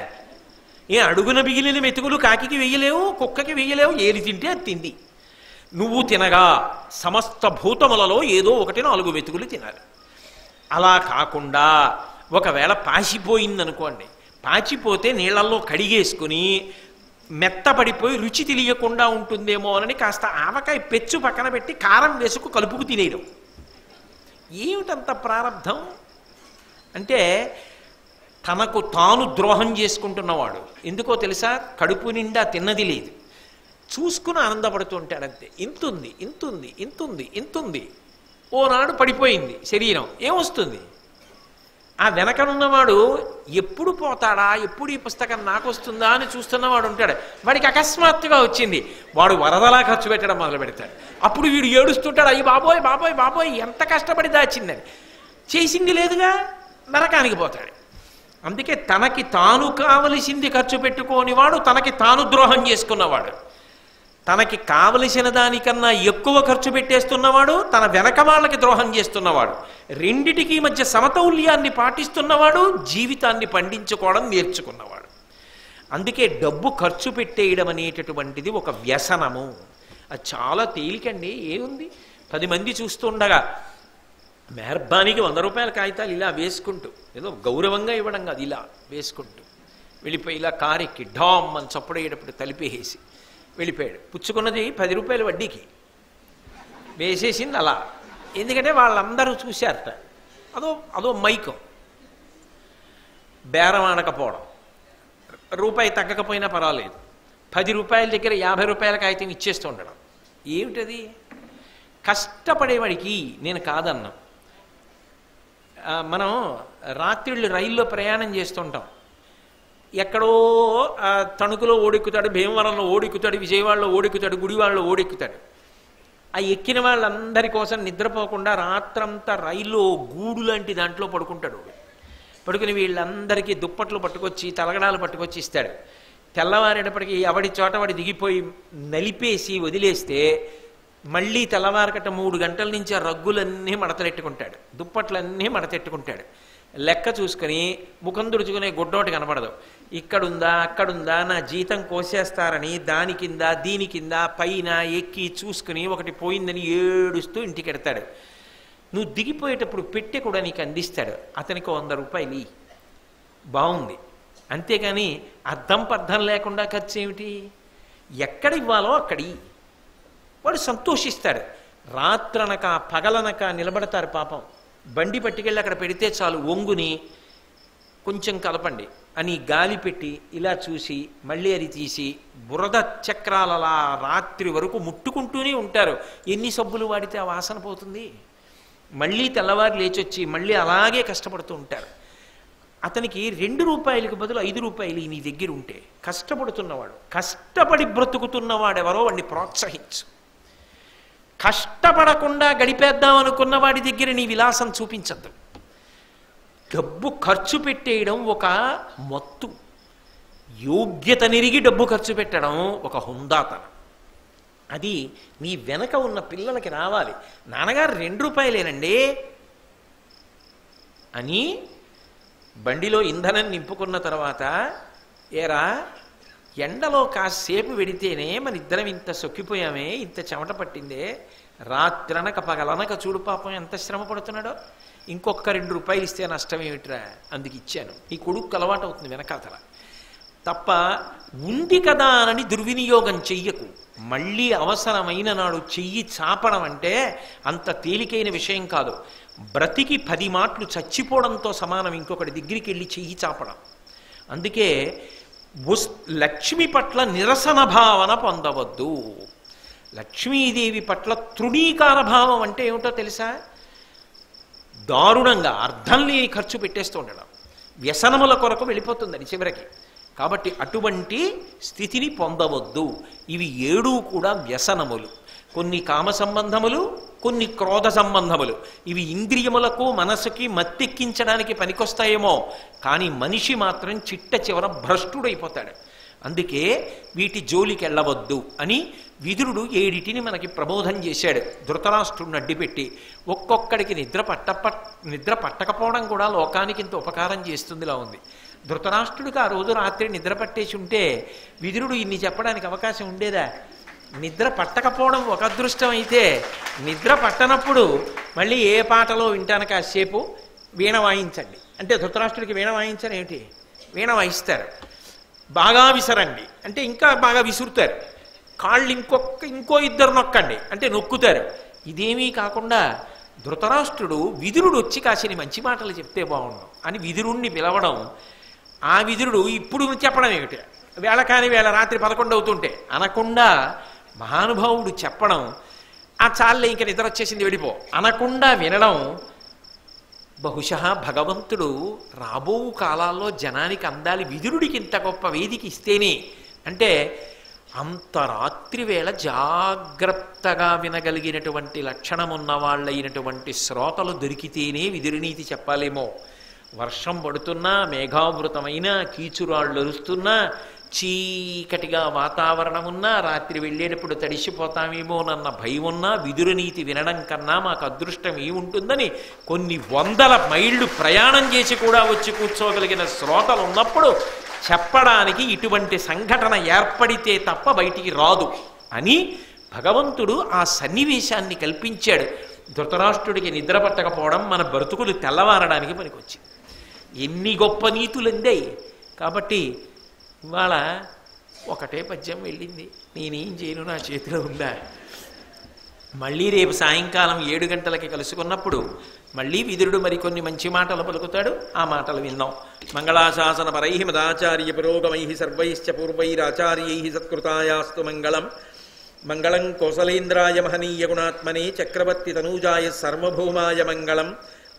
ఏ అడుగున మిగిలిన మెతుకులు కాకి వెయ్యలేవు, కుక్కకి వెయ్యలేవు, ఏది తింటే అది తింది. నువ్వు తినగా సమస్త భూతములలో ఏదో 1-4 మెతుకులు తినాలి. అలా కాకుండా ఒకవేళ పాసిపోయిందనుకోండి, పాచిపోతే నీళ్లలో కడిగేసుకుని మెత్తపడిపోయి రుచి తెలియకుండా ఉంటుందేమో అని కాస్త ఆవకాయ పెచ్చు పక్కన పెట్టి కారం వేసుకు కలుపుకు తినేయడం. ఏమిటంత ప్రారంధం అంటే తనకు తాను ద్రోహం చేసుకుంటున్నవాడు. ఎందుకో తెలుసా? కడుపు నిండా తిన్నది లేదు, చూసుకుని ఆనందపడుతూ ఉంటాడంతే. ఇంతుంది ఇంతుంది ఇంతుంది ఇంతుంది, ఓనాడు పడిపోయింది శరీరం, ఏమొస్తుంది? ఆ వెనకనున్నవాడు ఎప్పుడు పోతాడా, ఎప్పుడు ఈ పుస్తకం నాకు వస్తుందా అని చూస్తున్నవాడు ఉంటాడు. వాడికి అకస్మాత్తుగా వచ్చింది, వాడు వరదలా ఖర్చు పెట్టడం మొదలు పెడతాడు. అప్పుడు వీడు ఏడుస్తుంటాడు, అయ్యి బాబోయ్ బాబోయ్ బాబోయ్ ఎంత కష్టపడి దాచిందని. చేసింది లేదుగా, నరకానికి పోతాడు. అందుకే తనకి తాను కావలసింది ఖర్చు పెట్టుకోనివాడు తనకి తాను ద్రోహం చేసుకున్నవాడు. తనకి కావలసిన దానికన్నా ఎక్కువ ఖర్చు పెట్టేస్తున్నవాడు తన వెనక వాళ్ళకి ద్రోహం చేస్తున్నవాడు. రెండిటికి మధ్య సమతౌల్యాన్ని పాటిస్తున్నవాడు జీవితాన్ని పండించుకోవడం నేర్చుకున్నవాడు. అందుకే డబ్బు ఖర్చు పెట్టేయడం అనేటటువంటిది ఒక వ్యసనము. అది చాలా తేలికండి. ఏముంది, 10 మంది చూస్తుండగా మెహర్బానికి 100 రూపాయల కాగితాలు ఇలా వేసుకుంటూ, ఏదో గౌరవంగా ఇవ్వడం కాదు, ఇలా వేసుకుంటూ వెళ్ళిపోయి ఇలా కారెక్కి డామ్ అని చప్పుడయ్యేటప్పుడు తలిపేసి వెళ్ళిపోయాడు. పుచ్చుకున్నది 10 రూపాయల వడ్డీకి వేసేసింది అలా. ఎందుకంటే వాళ్ళందరూ చూశారట. అదో మైకం. బేరం ఆడకపోవడం, రూపాయి తగ్గకపోయినా పర్వాలేదు, 10 రూపాయల దగ్గర 50 రూపాయల కాగితం ఇచ్చేస్తూ ఉండడం. ఏమిటది? కష్టపడేవాడికి నేను కాదన్నా. మనం రాత్రిళ్ళు రైల్లో ప్రయాణం చేస్తుంటాం. ఎక్కడో తణుకులో ఓడెక్కుతాడు, భీమవరంలో ఓడెక్కుతాడు, విజయవాడలో ఓడెక్కుతాడు, గుడివాడలో ఓడెక్కుతాడు. ఆ ఎక్కిన వాళ్ళందరి కోసం నిద్రపోకుండా రాత్రంతా రైల్లో గూడు లాంటి దాంట్లో పడుకుంటాడు. పడుకుని వీళ్ళందరికీ దుప్పట్లు పట్టుకొచ్చి తలగడాలు పట్టుకొచ్చి ఇస్తాడు. తెల్లవారేటప్పటికి ఎవడి చోట వాడి దిగిపోయి నలిపేసి వదిలేస్తే మళ్ళీ తెల్లవారకట 3 గంటల నుంచి ఆ రగ్గులన్నీ మడతెట్టుకుంటాడు, దుప్పట్లన్నీ మడతెట్టుకుంటాడు. లెక్క చూసుకుని ముఖం తుడుచుకునే గుడ్డోటి కనపడదు. ఇక్కడుందా అక్కడుందా, నా జీతం కోసేస్తారని దాని కింద దీని కింద పైన ఎక్కి చూసుకుని ఒకటి పోయిందని ఏడుస్తూ ఇంటికి ఎడతాడు. నువ్వు దిగిపోయేటప్పుడు పెట్టె కూడా నీకు అందిస్తాడు. అతనికి 100 రూపాయలు బాగుంది. అంతేగాని అర్థం పర్థం లేకుండా ఖర్చు ఏమిటి? ఎక్కడ ఇవ్వాలో అక్కడి వాడు సంతోషిస్తాడు. రాత్రనక పగలనక నిలబడతారు పాపం. బండి పట్టుకెళ్ళి అక్కడ పెడితే చాలు, ఒంగుని కొంచెం కలపండి అని గాలి పెట్టి ఇలా చూసి మళ్ళీ అది తీసి బురద చక్రాలలా రాత్రి వరకు ముట్టుకుంటూనే ఉంటారు. ఎన్ని సబ్బులు వాడితే ఆ వాసన పోతుంది? మళ్ళీ తెల్లవారు లేచొచ్చి మళ్ళీ అలాగే కష్టపడుతూ ఉంటారు. అతనికి 2 రూపాయలకు బదులు 5 రూపాయలు నీ దగ్గర ఉంటే కష్టపడుతున్నవాడు, కష్టపడి బ్రతుకుతున్నవాడు ఎవరో వాడిని ప్రోత్సహించు. కష్టపడకుండా గడిపేద్దాం అనుకున్న వాడి దగ్గర నీ విలాసం చూపించద్దు. డబ్బు ఖర్చు పెట్టేయడం ఒక మత్తు, యోగ్యత నిరిగి డబ్బు ఖర్చు పెట్టడం ఒక హుందాతనం. అది నీ వెనక ఉన్న పిల్లలకి రావాలి. నాన్నగారు 2 రూపాయలేనండి అని బండిలో ఇంధనం నింపుకున్న తర్వాత, ఏరా ఎండలో కాసేపు వెడితేనే మన ఇద్దరం ఇంత సొక్కిపోయామే, ఇంత చెమట పట్టిందే, రాత్రనక పగలనక చూడు పాపం ఎంత శ్రమ పడుతున్నాడో, ఇంకొక 2 రూపాయలు ఇస్తే నష్టం ఏమిట్రా, అందుకు ఇచ్చాను. నీ కొడుకు అలవాటు అవుతుంది వెనకాతల. తప్ప ఉంది కదా అని దుర్వినియోగం చెయ్యకు. మళ్ళీ అవసరమైన నాడు చెయ్యి చాపడం అంటే అంత తేలికైన విషయం కాదు. బ్రతికి 10 మాటలు చచ్చిపోవడంతో సమానం ఇంకొకటి దగ్గరికి వెళ్ళి చెయ్యి చాపడం. అందుకే లక్ష్మి పట్ల నిరసన భావన పొందవద్దు. లక్ష్మీదేవి పట్ల తృణీకార భావం అంటే ఏమిటో తెలుసా? దారుణంగా అర్థం లేని ఖర్చు పెట్టేస్తూ ఉండడం, వ్యసనముల కొరకు వెళ్ళిపోతుంది అది చివరికి. కాబట్టి అటువంటి స్థితిని పొందవద్దు. ఇవి 7 కూడా వ్యసనములు. కొన్ని కామ సంబంధములు, కొన్ని క్రోధ సంబంధములు. ఇవి ఇంద్రియములకు మనసుకి మత్తెక్కించడానికి పనికొస్తాయేమో, కానీ మనిషి మాత్రం చిట్ట చివర భ్రష్టుడైపోతాడు. అందుకే వీటి జోలికి వెళ్ళవద్దు అని విదురుడు 7 మనకి ప్రబోధం చేశాడు. ధృతరాష్ట్రుడిని అడ్డిపెట్టి ఒక్కొక్కడికి నిద్ర పట్టకపోవడం కూడా లోకానికి ఇంత ఉపకారం చేస్తుందిలా ఉంది. ధృతరాష్ట్రుడికి ఆ రోజు రాత్రి నిద్ర పట్టేసి ఉంటే విదురుడు ఇన్ని చెప్పడానికి అవకాశం ఉండేదా? నిద్ర పట్టకపోవడం ఒక అదృష్టం అయితే, నిద్ర పట్టనప్పుడు మళ్ళీ ఏ పాటలో వింటాను కాసేపు వీణ వాయించండి అంటే ధృతరాష్ట్రుడికి వీణ వాయించని ఏమిటి? వీణ వాయిస్తారు. బాగా విసరండి అంటే ఇంకా బాగా విసురుతారు. కాళ్ళు ఇంకో 2 నొక్కండి అంటే నొక్కుతారు. ఇదేమీ కాకుండా ధృతరాష్ట్రుడు విదురుడు వచ్చి కాసిని మంచి మాటలు చెప్తే బాగుండు అని విదురుణ్ణి పిలవడం, ఆ విదురుడు ఇప్పుడు చెప్పడం ఏమిటి? వేళ కాని వేళ రాత్రి 11 అవుతుంటే అనకుండా మహానుభావుడు చెప్పడం, ఆ చాలే ఇంక నిద్ర వచ్చేసింది వెళ్ళిపో అనకుండా వినడం. బహుశా భగవంతుడు రాబో కాలాల్లో జనానికి అందాలి, విదురుడికి ఇంత గొప్ప వేదిక ఇస్తేనే. అంటే అంత రాత్రి వేళ జాగ్రత్తగా వినగలిగినటువంటి లక్షణమున్న వాళ్ళైనటువంటి శ్రోతలు దొరికితేనే విదురునీతి చెప్పాలేమో. వర్షం పడుతున్నా, మేఘావృతమైన, కీచురాళ్ళు అరుస్తున్నా, చీకటిగా వాతావరణం ఉన్నా, రాత్రి వెళ్ళేటప్పుడు తడిసిపోతామేమోనన్న భయం ఉన్నా, విదురునీతి వినడం కన్నా మాకు అదృష్టం ఏముంటుందని కొన్ని 100 మైళ్ళు ప్రయాణం చేసి కూడా వచ్చి కూర్చోగలిగిన శ్రోతలు ఉన్నప్పుడు చెప్పడానికి ఇటువంటి సంఘటన ఏర్పడితే తప్ప బయటికి రాదు అని భగవంతుడు ఆ సన్నివేశాన్ని కల్పించాడు. ధృతరాష్ట్రుడికి నిద్ర పట్టకపోవడం మన బ్రతుకులు తెల్లవారడానికి పనికొచ్చింది. ఎన్ని గొప్ప నీతులు అందాయి. కాబట్టి ఇవాళ ఒకటే పద్యం వెళ్ళింది, నేనేం చేయను, నా చేతిలో ఉందా. మళ్ళీ రేపు సాయంకాలం 7 గంటలకి కలుసుకున్నప్పుడు మళ్ళీ విదురుడు మరికొన్ని మంచి మాటలు పలుకుతాడు. ఆ మాటలు విన్నాం. మంగళాశాసన పరై మదాచార్య పురోగమై సర్వైశ్చ పూర్వైరాచార్యై సత్కృతాయాస్తు మంగళం. మంగళం కోసలేంద్రాయ మహనీయ గుణాత్మనే చక్రవర్తి తనూజాయ సర్వభౌమాయ మంగళం.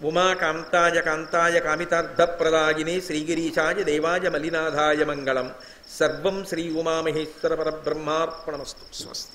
ఉమాకాంతాయ కాంతాయ కామితార్థప్రదాయినే శ్రీగిరీశాయ దేవాయ మలినాథాయ మంగళం. సర్వం శ్రీ ఉమామహేశ్వర పరబ్రహ్మార్పణమస్తు. స్వస్తి.